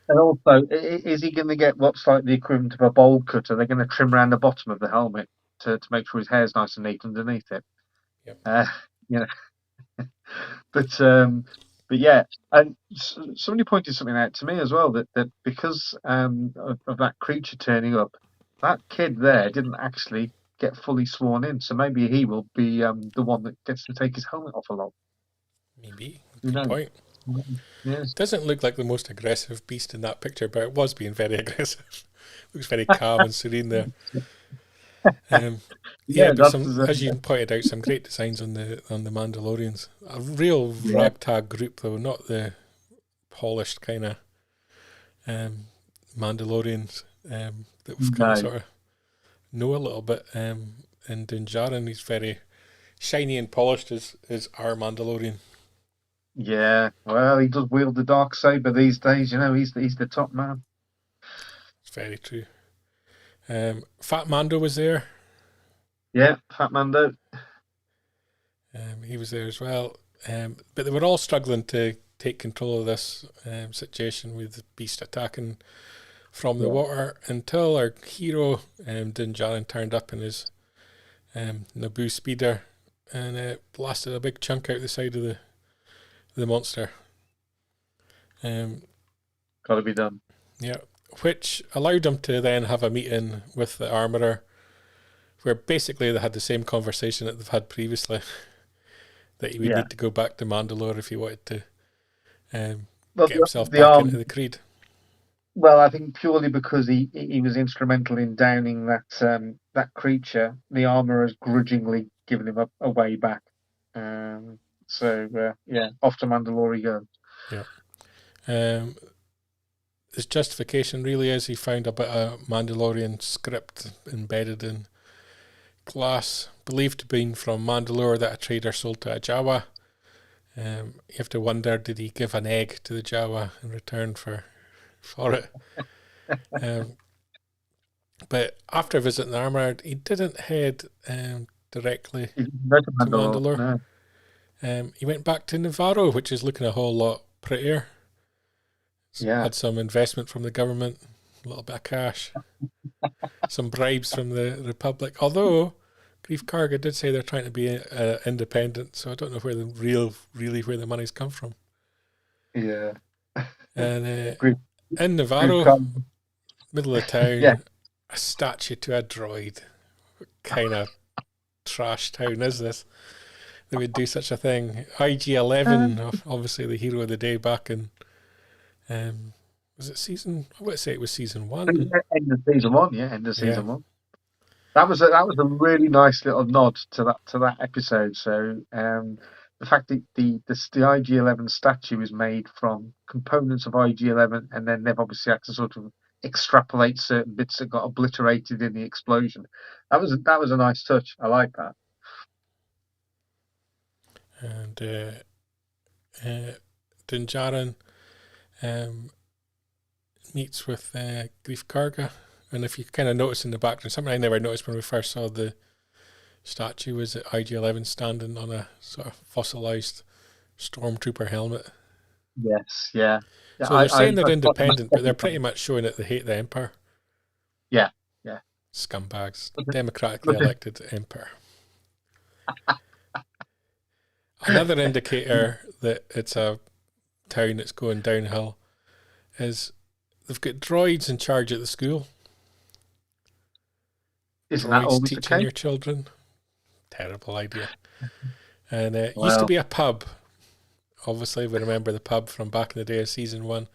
And also, is he going to get what's like the equivalent of a bowl cut? Are they going to trim around the bottom of the helmet to make sure his hair's nice and neat underneath it? Yep. You know, but yeah, and somebody pointed something out to me as well that because of that creature turning up, that kid there didn't actually get fully sworn in, so maybe he will be the one that gets to take his helmet off a lot. Maybe. Who Good knows? point. Yes. Doesn't look like the most aggressive beast in that picture, but it was being very aggressive. Looks very calm and serene there. Yeah, Yeah, but that's some, as you pointed out, some great designs on the Mandalorians. A real yeah, ragtag group, though, not the polished kind of Mandalorians that we've kind of no, sort of know a little bit. And Din Djarin, he's very shiny and polished as our Mandalorian. yeah. Well, he does wield the dark saber these days. You know, he's the top man. It's very true. Fat Mando was there. Yeah, Fat Mando. He was there as well. But they were all struggling to take control of this situation with the beast attacking from the Yeah. water until our hero, Din Djarin, turned up in his Naboo speeder and blasted a big chunk out the side of the monster. Got to be done. Yeah, which allowed him to then have a meeting with the armourer, where basically they had the same conversation that they've had previously, that he would Yeah. need to go back to Mandalore if he wanted to Well, get himself the back arm. into the Creed. Well, I think purely because he was instrumental in downing that creature, the armor has grudgingly given him a way back. So yeah, off to Mandalore he goes. Yeah. His justification really is he found a bit of Mandalorian script embedded in glass, believed to be from Mandalore, that a trader sold to a Jawa. You have to wonder, did he give an egg to the Jawa in return for it? But after visiting the armor, he didn't head directly He didn't go to to Mandalore. Mandalore. No. He went back to Navarro, which is looking a whole lot prettier. Yeah. Had some investment from the government, a little bit of cash, some bribes from the Republic. Although Grief Karga did say they're trying to be independent, so I don't know where where the money's come from. Yeah. And Grief, in Grief Navarro, middle of town, Yeah. a statue to a droid. What kind of trash town is this? They would do such a thing. IG-11, obviously the hero of the day back in, was it season? I would say it was season 1. End of season 1, yeah, end of Yeah. season 1. That was a really nice little nod to that episode. So the fact that the IG-11 statue is made from components of IG-11, and then they've obviously had to sort of extrapolate certain bits that got obliterated in the explosion. That was a nice touch. I like that. And Din Djarin meets with Greef Karga, and if you kind of notice in the background, something I never noticed when we first saw the statue was that IG-11 standing on a sort of fossilized stormtrooper helmet. Yes, yeah. So they're saying they're independent, but they're pretty much showing that they hate the Empire. Yeah. Scumbags. Democratically elected Empire. Another indicator that it's a town that's going downhill is they've got droids in charge at the school. Isn't that always teaching your children. Terrible idea. And it used to be a pub. Obviously, we remember the pub from back in the day of season 1.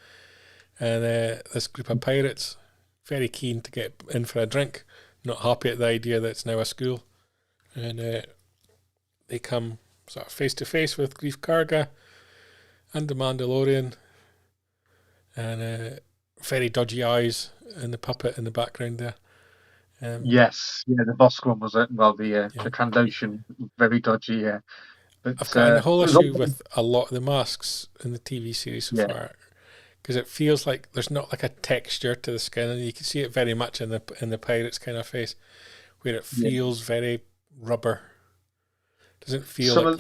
And this group of pirates, very keen to get in for a drink, not happy at the idea that it's now a school. And they come sort of face to face with Greef Karga and the Mandalorian. And very dodgy eyes and the puppet in the background there. Yes, yeah, the boss one was the Trandoshan, very dodgy, yeah. But I've got a whole issue with a lot of the masks in the TV series so far, because it feels like there's not like a texture to the skin, and you can see it very much in the pirate's kind of face, where it feels very rubber. Doesn't feel like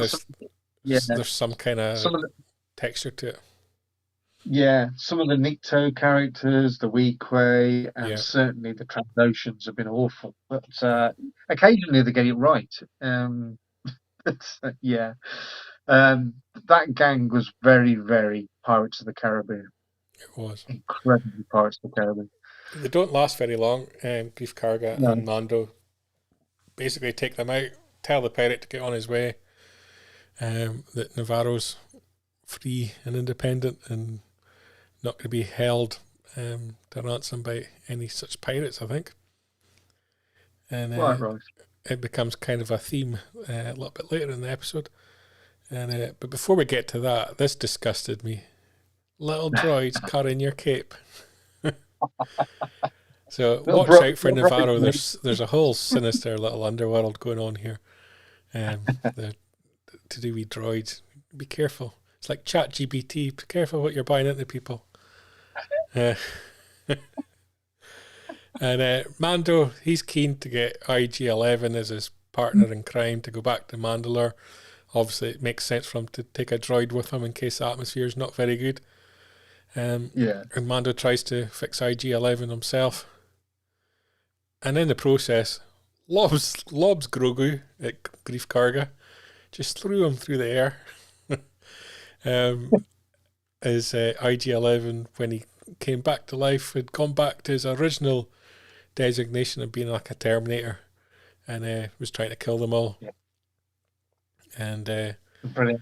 there's some kind of texture to it. Yeah, some of the Nikto characters, the Weequay, and certainly the Trandoshans have been awful. But occasionally they get it right. That gang was very, very Pirates of the Caribbean. It was. Incredibly Pirates of the Caribbean. They don't last very long. Greef Karga and Mando basically take them out, tell the pirate to get on his way, that Navarro's free and independent and not going to be held to ransom by any such pirates, I think. And right. It becomes kind of a theme a little bit later in the episode. And but before we get to that, this disgusted me. Little droids carrying your cape. So watch out for Navarro. There's a whole sinister little underworld going on here. To do with droids. Be careful. It's like ChatGPT. Be careful what you're buying into, people. And Mando, he's keen to get IG-11 as his partner in crime to go back to Mandalore. Obviously, it makes sense for him to take a droid with him in case the atmosphere is not very good. And Mando tries to fix IG-11 himself. And in the process, lobs Grogu at Greef Karga. Just threw him through the air. As IG-11, when he came back to life, had gone back to his original designation of being like a Terminator, and was trying to kill them all. Yeah. And brilliant.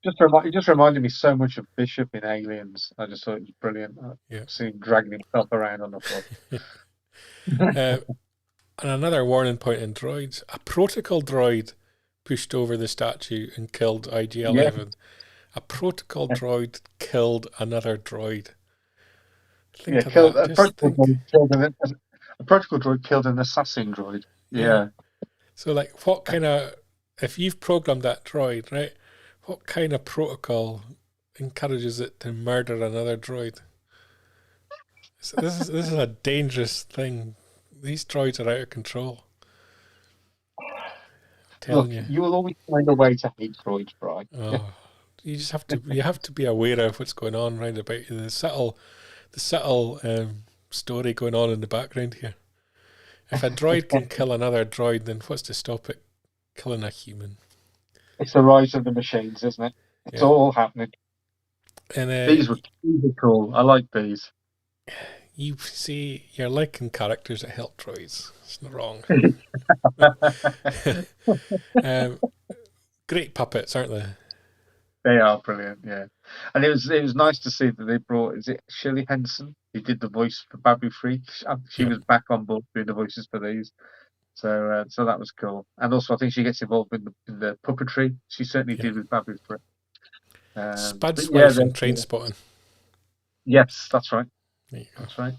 It just reminded me so much of Bishop in Aliens. I just thought it was brilliant. Seeing him dragging himself around on the floor. And another warning point in droids: a protocol droid pushed over the statue and killed IG-11. Yeah. A protocol droid killed another droid. A protocol droid killed an assassin droid. Yeah. So, like, what kind of, if you've programmed that droid, right, what kind of protocol encourages it to murder another droid? So this is a dangerous thing. These droids are out of control. I'm telling you. You will always find a way to hate droids, Brian. Oh. You just have to be aware of what's going on round about you. The subtle story going on in the background here. If a droid can kill another droid, then what's to stop it killing a human? It's the rise of the machines, isn't it? It's all happening. And these were cool. I like these. You see, you're liking characters that help droids. It's not wrong. Great puppets, aren't they? They are brilliant, yeah. And it was nice to see that they brought, is it Shirley Henson, who did the voice for Babu Free? She was back on board doing the voices for these. So that was cool. And also I think she gets involved in the puppetry. She certainly did with Babu Free. Spud's wife in Trainspotting. Yes, that's right. That's right.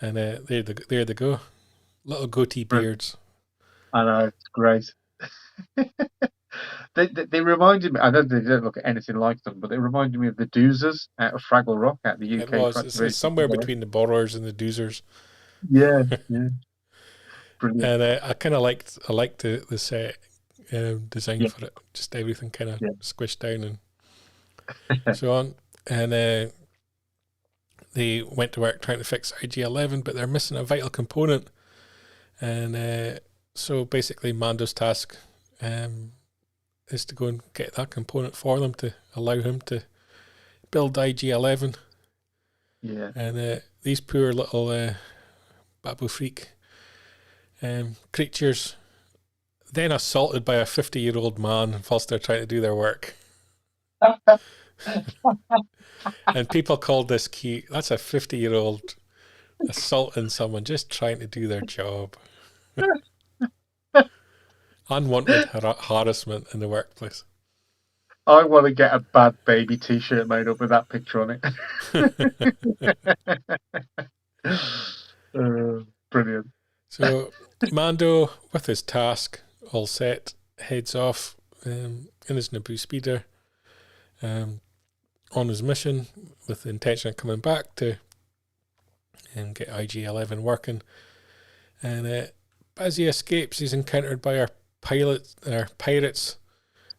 And there they go. Little goatee beards. I know, it's great. They reminded me. I know they don't look anything like them, but they reminded me of the Doozers out of Fraggle Rock, out of the It UK was. It's version. somewhere between the borrowers and the doozers. Yeah, yeah, brilliant. And I kind of liked the set design Yeah, for it. Just everything kind of yeah. squished down and so on. And they went to work trying to fix IG-11, but they're missing a vital component. And so basically, Mando's task is to go and get that component for them to allow him to build IG-11. Yeah. And these poor little Babu Freak creatures then assaulted by a 50-year-old man whilst they're trying to do their work. And people called this cute. That's a 50-year-old assaulting someone just trying to do their job. Unwanted harassment in the workplace. I want to get a Bad Baby T-shirt made up with that picture on it. Brilliant. So Mando, with his task all set, heads off in his Naboo speeder on his mission with the intention of coming back to get IG-11 working. And as he escapes, he's encountered by our pirates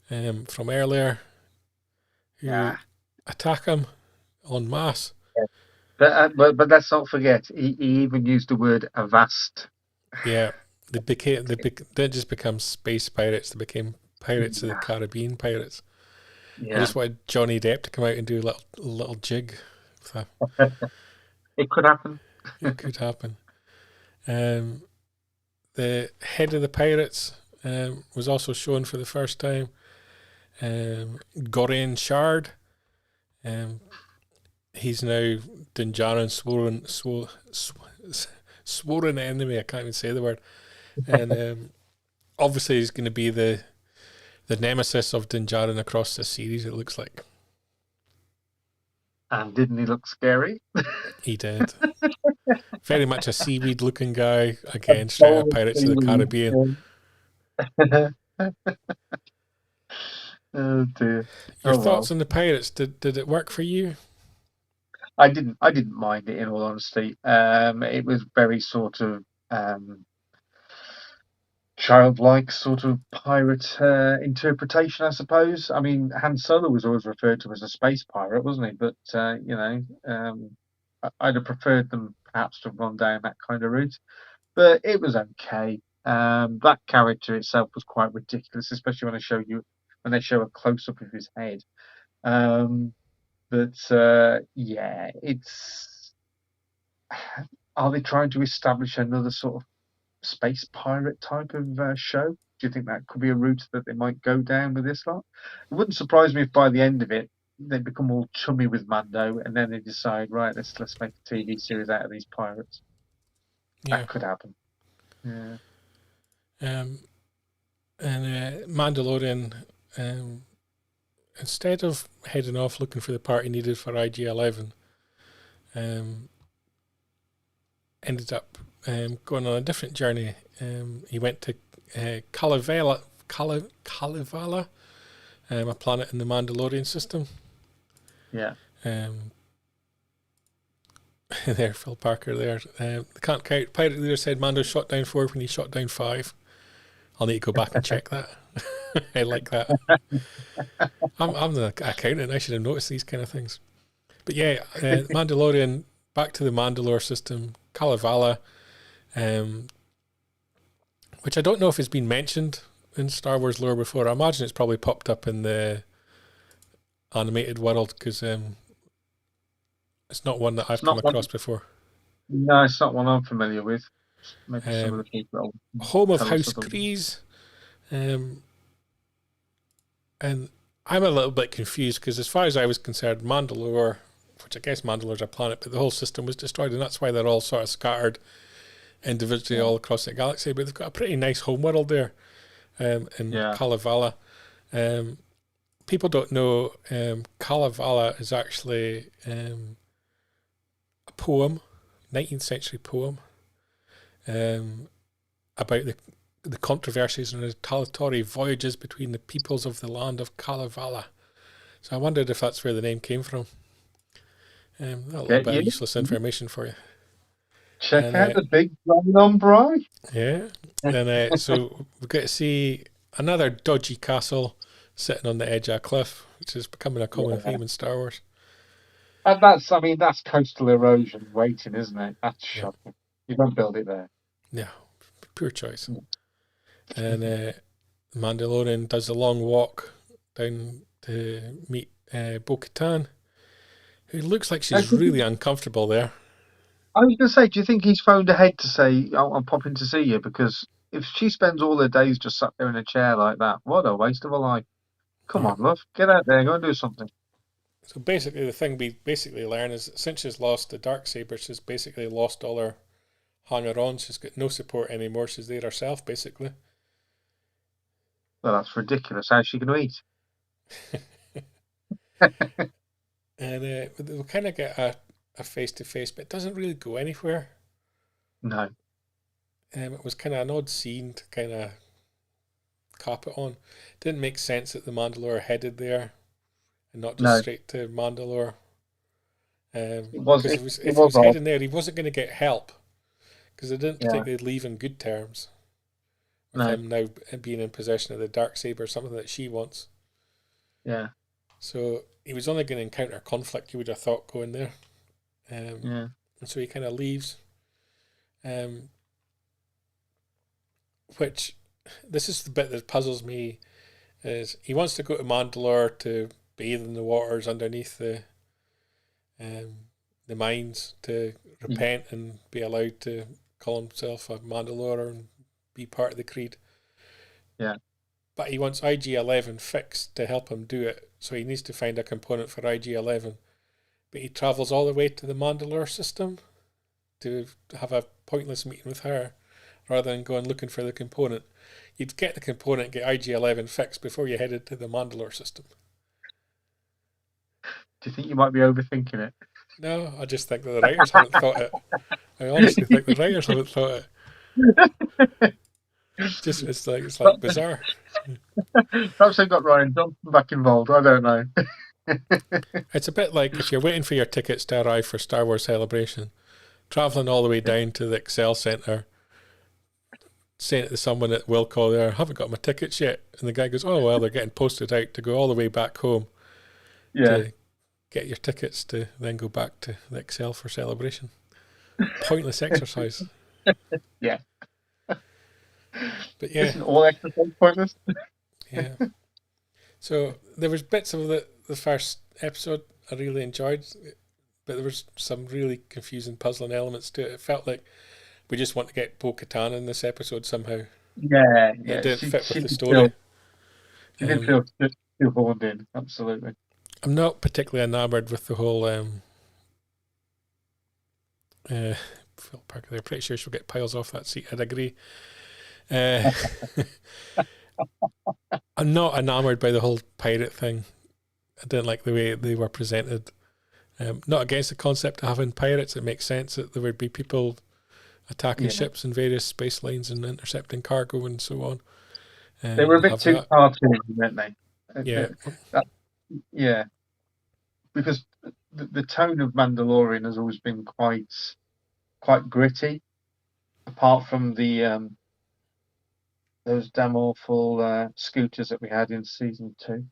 from earlier who attack him en masse. But let's not forget, he even used the word avast. Yeah, they didn't just become space pirates; they became Pirates of the Caribbean pirates. Yeah. I just wanted Johnny Depp to come out and do a little jig. It could happen. It could happen. The head of the pirates was also shown for the first time. Gorain Shard. He's now Din Djarin's sworn enemy. I can't even say the word. And obviously he's going to be the nemesis of Din Djarin across the series, it looks like. And didn't he look scary? He did. Very much a seaweed looking guy, again, straight out Pirates of the Caribbean. Oh dear. Your thoughts on the pirates? Did it work for you? I didn't mind it, in all honesty. It was very sort of childlike sort of pirate interpretation, I suppose. I mean, Han Solo was always referred to as a space pirate, wasn't he? But I'd have preferred them perhaps to have gone down that kind of route. But it was okay. That character itself was quite ridiculous, especially when they show a close up of his head. It's. Are they trying to establish another sort of space pirate type of show? Do you think that could be a route that they might go down with this lot? It wouldn't surprise me if by the end of it they become all chummy with Mando, and then they decide, right, let's make a TV series out of these pirates. Yeah. That could happen. Yeah. And Mandalorian, instead of heading off looking for the part he needed for IG-11, ended up going on a different journey. He went to Kalevala, a planet in the Mandalorian system. Yeah. There, Phil Parker there. They can't count. Pirate leader said Mando shot down 4 when he shot down 5. I'll need to go back and check that. I like that. I'm the accountant. I should have noticed these kind of things. But yeah, Mandalorian, back to the Mandalore system, Kalevala, which I don't know if it's been mentioned in Star Wars lore before. I imagine it's probably popped up in the animated world because it's not one that I've come across before. No, it's not one I'm familiar with. Maybe some of the people. Home of House Kryze. And I'm a little bit confused because as far as I was concerned, Mandalore, which I guess Mandalore's a planet, but the whole system was destroyed, and that's why they're all sort of scattered individually all across the galaxy. But they've got a pretty nice homeworld there in Kalevala. People don't know Kalevala is actually a poem 19th century poem about the controversies and retaliatory voyages between the peoples of the land of Kalevala. So I wondered if that's where the name came from. A little bit of useless information for you. Check out the big long bri. Yeah. And so we get to see another dodgy castle sitting on the edge of a cliff, which is becoming a common theme in Star Wars. And that's coastal erosion waiting, isn't it? That's shocking. You don't build it there. Yeah, pure choice. And Mandalorian does a long walk down to meet Bo-Katan, who looks like she's really uncomfortable there. I was going to say, do you think he's phoned ahead to say, I'm popping to see you? Because if she spends all her days just sat there in a chair like that, what a waste of a life. Come on, love, get out there and go and do something. So basically, the thing we basically learn is that since she's lost the Darksaber, she's basically lost all her hanger-ons. She's got no support anymore. She's there herself, basically. Well, that's ridiculous. How's she going to eat? And we'll kind of get a face-to-face, but it doesn't really go anywhere. No. It was kind of an odd scene to kind of cap it on. Didn't make sense that the Mandalore headed there and not just straight to Mandalore. Because if he was heading there, he wasn't going to get help, because they didn't particularly leave in good terms with him now being in possession of the Darksaber, something that she wants. Yeah. So he was only going to encounter conflict, you would have thought, going there. And so he kind of leaves. Which, this is the bit that puzzles me, is he wants to go to Mandalore to bathe in the waters underneath the mines, to repent and be allowed to call himself a Mandalorian and be part of the creed. Yeah. But he wants IG-11 fixed to help him do it, so he needs to find a component for IG-11. But he travels all the way to the Mandalore system to have a pointless meeting with her, rather than going looking for the component. You'd get the component, get IG-11 fixed before you headed to the Mandalore system. Do you think you might be overthinking it? No, I just think that the writers haven't thought it. I honestly think the writers haven't thought it. It's like bizarre. Perhaps they've got Ryan Johnson back involved. I don't know. It's a bit like if you're waiting for your tickets to arrive for Star Wars Celebration, travelling all the way down to the Excel Centre, saying it to someone at Wilco there, haven't got my tickets yet. And the guy goes, oh, well, they're getting posted out to go all the way back home. To get your tickets to then go back to the Excel for Celebration. Pointless exercise. Yeah. But yeah. Isn't all exercise pointless? Yeah. So there was bits of the first episode I really enjoyed, but there was some really confusing, puzzling elements to it. It felt like we just want to get Bo-Katan in this episode somehow. Yeah. It didn't fit with the story. She didn't feel horned in, absolutely. I'm not particularly enamoured with the whole Phil Parker there. Pretty sure she'll get piles off that seat. I'd agree. I'm not enamoured by the whole pirate thing. I didn't like the way they were presented. Not against the concept of having pirates. It makes sense that there would be people attacking ships in various space lanes and intercepting cargo and so on. They were a bit too cartoony, weren't they? Yeah. Because the tone of Mandalorian has always been quite gritty, apart from the those damn awful scooters that we had in season 2.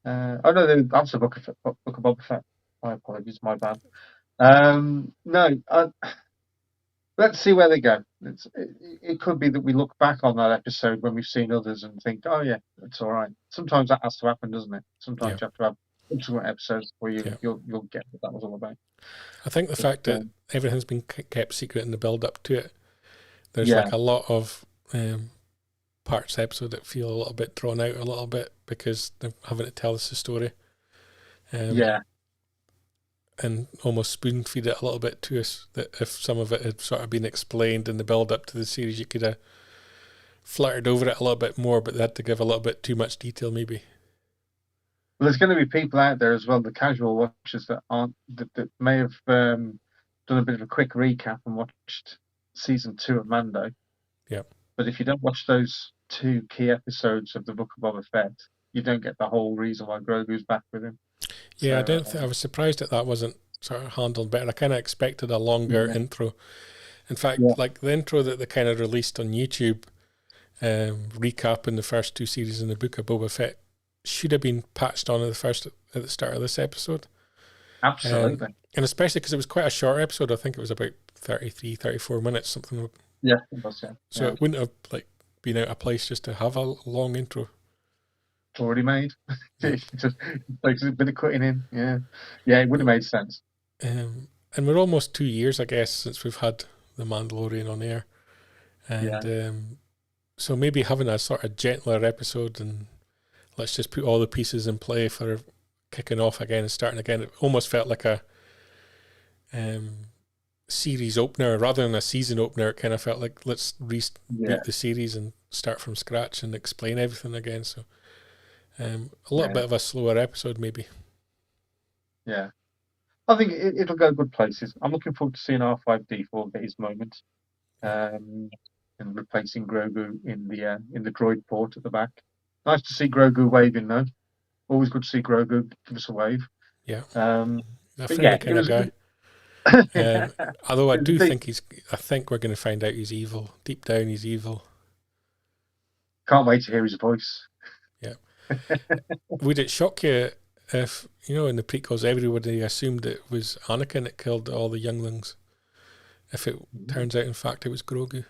Oh no, that's a Book of Boba Fett. My apologies, my bad. Let's see where they go. It could be that we look back on that episode when we've seen others and think, oh yeah, it's all right. Sometimes that has to happen, doesn't it? Sometimes you have to have subsequent episodes where you'll get what that was all about. I think the fact that everything's been kept secret in the build-up to it, there's like a lot of parts of the episode that feel a little bit drawn out a little bit because they're having to tell us the story. And almost spoon feed it a little bit to us, that if some of it had sort of been explained in the build up to the series, you could have flirted over it a little bit more, but they had to give a little bit too much detail maybe. Well, there's going to be people out there as well, the casual watchers that may have done a bit of a quick recap and watched season 2 of Mando. Yeah. But if you don't watch those 2 key episodes of the Book of Boba Fett, you don't get the whole reason why Grogu's back with him. Yeah, I So, don't. I was surprised that wasn't sort of handled better. I kind of expected a longer intro. In fact, like the intro that they kind of released on YouTube, recapping the first 2 series in the Book of Boba Fett, should have been patched on at the start of this episode. absolutely. And especially because it was quite a short episode. I think it was about 33, 34 minutes, something. Yeah, it was, yeah. So it wouldn't have like been out of place just to have a long intro. It's already made. It just takes a bit of cutting in. Yeah. Yeah, it would have made sense. And we're almost 2 years, I guess, since we've had The Mandalorian on air. And so maybe having a sort of gentler episode and let's just put all the pieces in play for kicking off again and starting again. It almost felt like a series opener rather than a season opener. It kind of felt like let's reboot the series and start from scratch and explain everything again. So a little bit of a slower episode maybe. Yeah. I think it'll go good places. I'm looking forward to seeing R5D4 get his moment. And replacing Grogu in the droid port at the back. Nice to see Grogu waving though. Always good to see Grogu give us a wave. Yeah. A friendly kind of guy. Although I think we're going to find out he's evil. Deep down, he's evil. Can't wait to hear his voice. Yeah. Would it shock you if, in the prequels, everybody assumed it was Anakin that killed all the younglings? If it turns out, in fact, it was Grogu?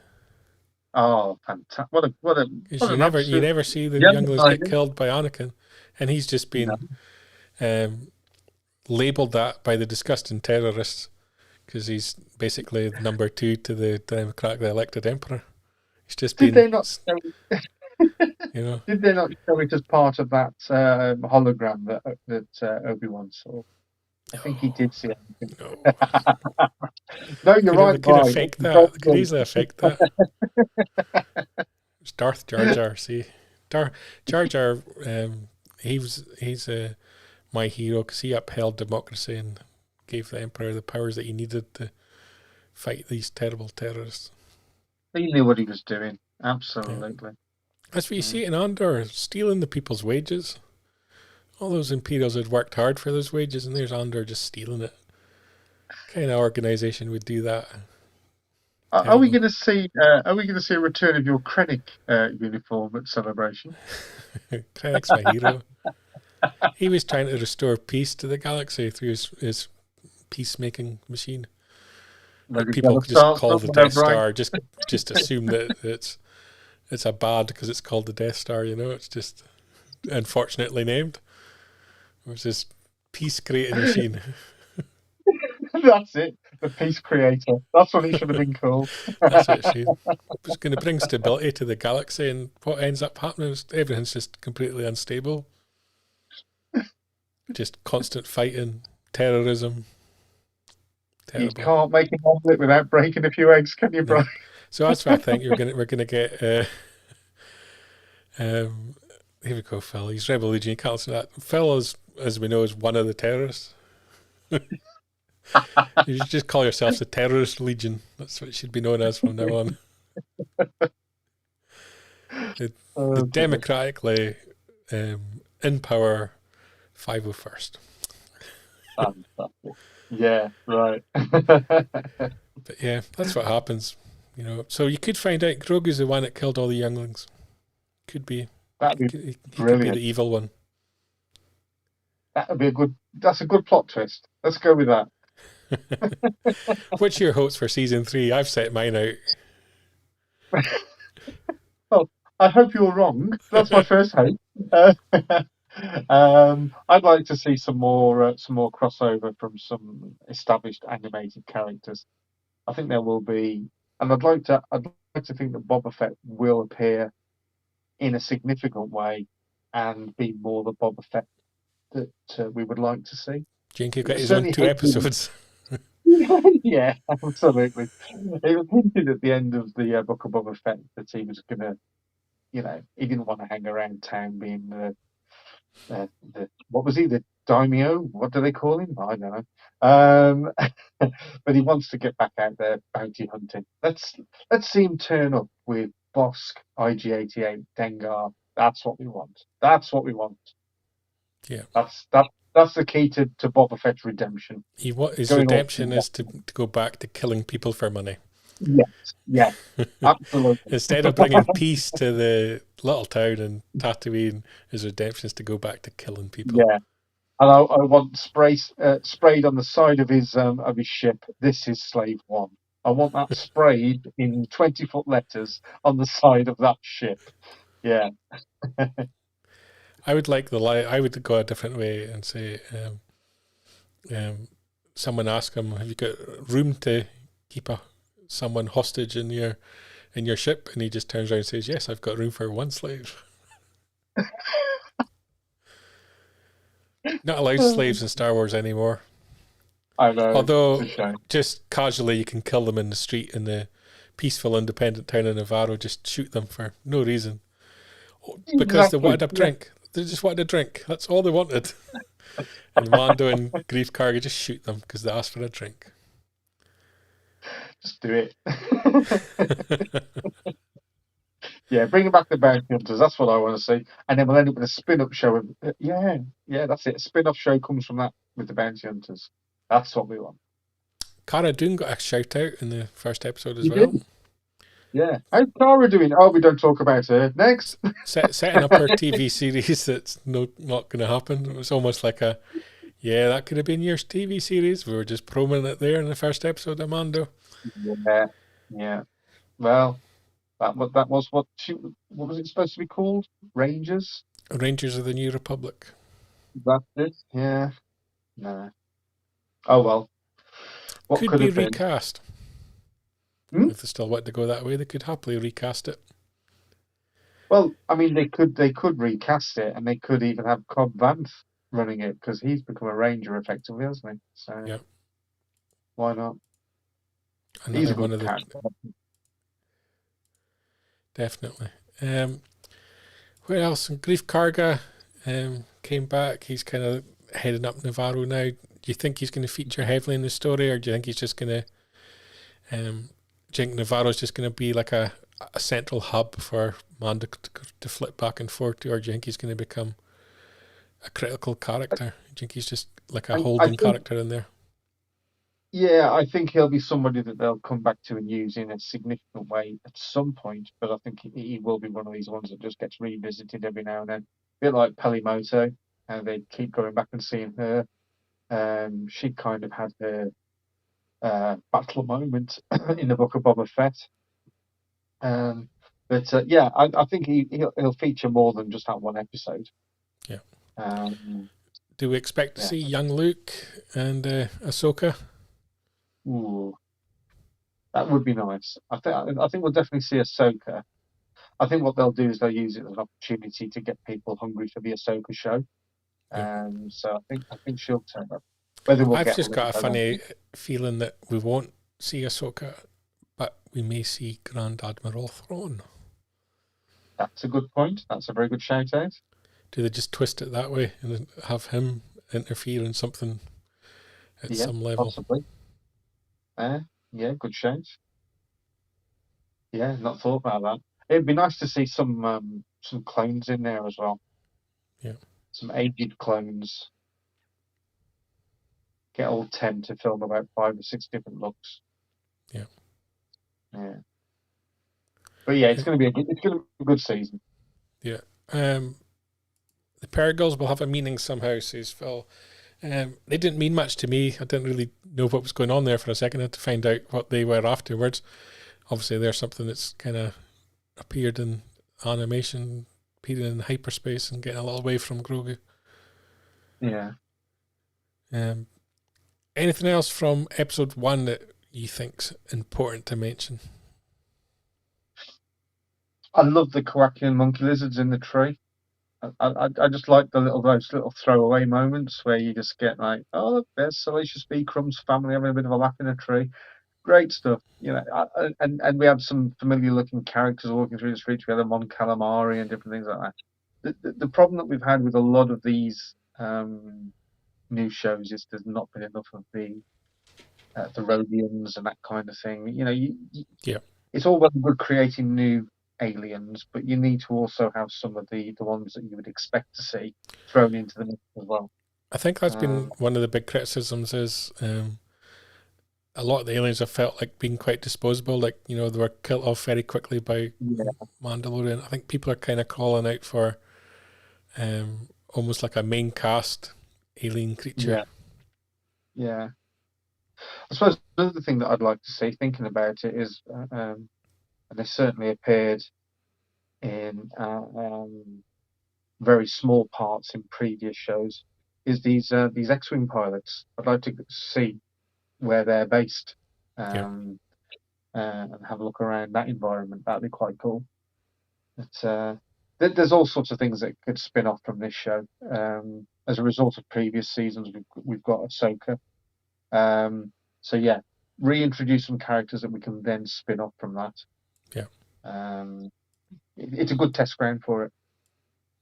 Oh, fantastic! What a you never see the younglings get killed by Anakin, and he's just been labelled that by the disgusting terrorists because he's basically number 2 to the democratically elected emperor. He's just Did they not show it as part of that hologram that Obi-Wan saw? I think he did see it. No, no, you're right. Could have faked that. Could easily have faked that. It's Darth Jar Jar. See, Jar Jar. He's my hero because he upheld democracy and gave the Emperor the powers that he needed to fight these terrible terrorists. He knew what he was doing. Absolutely. That's what you see in Andor, stealing the people's wages. All those Imperials had worked hard for those wages, and there's Andor just stealing it. What kind of organisation would do that? Are we going to see? Are we going to see a return of your Krennic uniform at Celebration? Krennic's my hero. He was trying to restore peace to the galaxy through his peacemaking machine. Like people could just call the Death Star, just assume that it's a bad because it's called the Death Star. It's just unfortunately named. It was this peace creating machine. That's it. The peace creator. That's what he should have been called. That's it. It's going to bring stability to the galaxy, and what ends up happening is everything's just completely unstable. Just constant fighting, terrorism. Terrible. You can't make an omelette without breaking a few eggs, can you, Brian? No. So that's what I think we're going to get. Here we go, Phil. He's Rebel Legion. You can't listen to that. Phil, as we know, is one of the terrorists. You should just call yourselves the Terrorist Legion. That's what it should be known as from now on. The democratically in power 501st. Yeah, right. But yeah, that's what happens. So you could find out Grogu's the one that killed all the younglings. Could be. He could be the evil one. That's a good plot twist. Let's go with that. What's your hopes for season 3? I've set mine out. Well, I hope you're wrong. That's my first hope. I'd like to see some more crossover from some established animated characters. I think there will be, and I'd like to think that Boba Fett will appear in a significant way and be more the Boba Fett that we would like to see. Jinky got his own 2 episodes. Yeah, absolutely. It was hinted at the end of the Book of Boba Fett that he was gonna, he didn't want to hang around town being the what was he, the daimyo. What do they call him? I don't know. But he wants to get back out there bounty hunting. Let's see him turn up with Bosk, IG-88, Dengar. That's what we want. That's what we want. Yeah. That's the key to Boba Fett's redemption. His redemption is to go back to killing people for money. Yes, absolutely. Instead of bringing peace to the little town in Tatooine, his redemption is to go back to killing people. Yeah, and I want sprayed on the side of his ship. This is Slave One. I want that sprayed in 20-foot letters on the side of that ship. Yeah. I would like I would go a different way and say, someone ask him, "Have you got room to keep someone hostage in your ship?" And he just turns around and says, "Yes, I've got room for one slave." Not allowed slaves in Star Wars anymore. I know. Although, just casually, you can kill them in the street in the peaceful, independent town of Navarro. Just shoot them for no reason, because they wanted a drink. They just wanted a drink. That's all they wanted. And Mando and Grief Karga just shoot them because they asked for a drink. Just do it. Yeah, bring back the bounty hunters. That's what I want to see. And then we'll end up with a spin-off show. Yeah, that's it. A spin-off show comes from that with the bounty hunters. That's what we want. Cara Dune got a shout out in the first episode as well. Did? Yeah. How's Cara doing? Oh, we don't talk about her. Next. Setting up her TV series that's not going to happen. It was almost like that could have been your TV series. We were just promoting it there in the first episode of Mando. Yeah. Well, that was what was it supposed to be called? Rangers of the New Republic. That's it. Yeah. No. Oh well. What could be recast? If they still want to go that way, they could happily recast it. Well, I mean, they could recast it, and they could even have Cobb Vanth running it because he's become a ranger effectively, hasn't he? So yeah, why not? He's a good character. Definitely. Where else? Grief Karga came back. He's kind of heading up Navarro now. Do you think he's going to feature heavily in the story, or do you think he's just going to? Do you think Navarro's just going to be like a central hub for Mando to flip back and forth to, or do you think he's going to become a critical character? Do you think he's just like a holding character in there? Yeah, I think he'll be somebody that they'll come back to and use in a significant way at some point, but I think he will be one of these ones that just gets revisited every now and then. A bit like Pelimoto, and they keep going back and seeing her. She kind of had her battle moment in the Book of Boba Fett. But I think he'll feature more than just that one episode. Yeah. Do we expect to see young Luke and Ahsoka? Ooh, that would be nice. I think we'll definitely see Ahsoka. I think what they'll do is they'll use it as an opportunity to get people hungry for the Ahsoka show. So I think she'll turn up. I've just got a funny feeling that we won't see Ahsoka, but we may see Grand Admiral Thrawn. That's a good point. That's a very good shout out. Do they just twist it that way and have him interfere in something at some level? Possibly. Yeah, good shout. Yeah, not thought about that. It'd be nice to see some clones in there as well. Yeah. Some aged clones. Get old 10 to film about 5 or 6 different looks. Yeah. Yeah. But yeah, it's going to be a good season. Yeah. The Perigals will have a meaning somehow, says Phil. They didn't mean much to me. I didn't really know what was going on there for a second. I had to find out what they were afterwards. Obviously, there's something that's kind of appeared in animation, appearing in hyperspace and getting a little away from Grogu. Yeah. Anything else from episode 1 that you think's important to mention? I love the Kowakian monkey lizards in the tree. I just like those little throwaway moments where you just get like, oh look, there's Salacious B. Crumb's family having a bit of a laugh in a tree. Great stuff, and we have some familiar looking characters walking through the streets. We had Mon Calamari and different things like that. The problem that we've had with a lot of these new shows is there's not been enough of the Rhodians and that kind of thing. Yeah. It's all well and good creating new aliens, but you need to also have some of the ones that you would expect to see thrown into the mix as well. I think that's been one of the big criticisms is a lot of the aliens have felt like being quite disposable, like, they were killed off very quickly by Mandalorian. I think people are kind of calling out for almost like a main cast alien creature. Yeah. I suppose another thing that I'd like to see, thinking about it, is, and they certainly appeared in very small parts in previous shows, is these X-wing pilots. I'd like to see where they're based and have a look around that environment. That'd be quite cool. But, there's all sorts of things that could spin off from this show. As a result of previous seasons, we've got Ahsoka. So yeah, reintroduce some characters that we can then spin off from that. Yeah. It's a good test ground for it.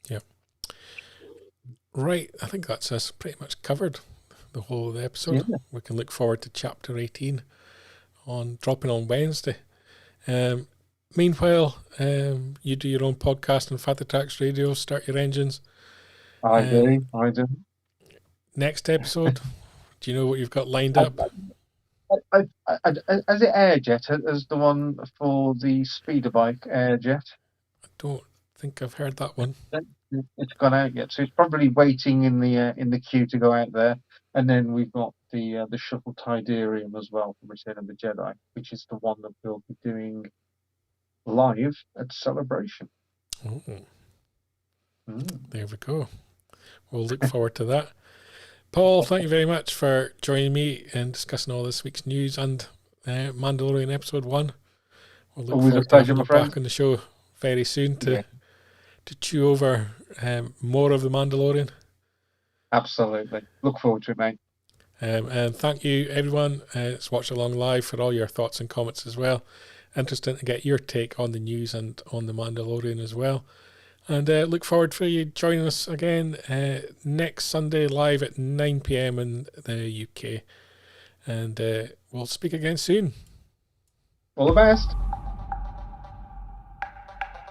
Yeah. Right, I think that's us pretty much covered the whole of the episode. Yeah. We can look forward to chapter 18 dropping on Wednesday. Meanwhile, you do your own podcast on Father Tracks Radio, Start Your Engines. I do. Next episode, do you know what you've got lined up? Has it aired yet? Has the one for the speeder bike aired yet? I don't think I've heard that one. It's gone out yet, so it's probably waiting in the queue to go out there. And then we've got the Shuffle Tidarium as well from Return of the Jedi, which is the one that we'll be doing live at Celebration. Oh. There we go. We'll look forward to that. Paul, thank you very much for joining me and discussing all this week's news and Mandalorian Episode 1. We'll look forward to having you back on the show very soon to chew over more of the Mandalorian. Absolutely. Look forward to it, mate. And thank you, everyone that's watched along live, for all your thoughts and comments as well. Interesting to get your take on the news and on the Mandalorian as well. And look forward for you joining us again next Sunday live at 9 p.m. in the UK. And we'll speak again soon. All the best.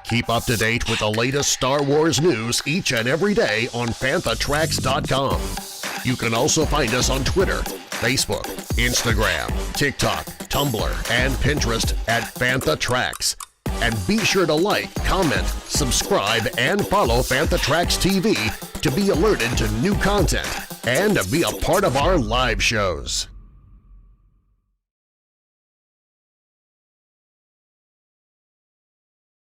Keep up to date with the latest Star Wars news each and every day on FanthaTracks.com. You can also find us on Twitter, Facebook, Instagram, TikTok, Tumblr, and Pinterest at FanthaTracks. And be sure to like, comment, subscribe, and follow Fantha Tracks TV to be alerted to new content and to be a part of our live shows.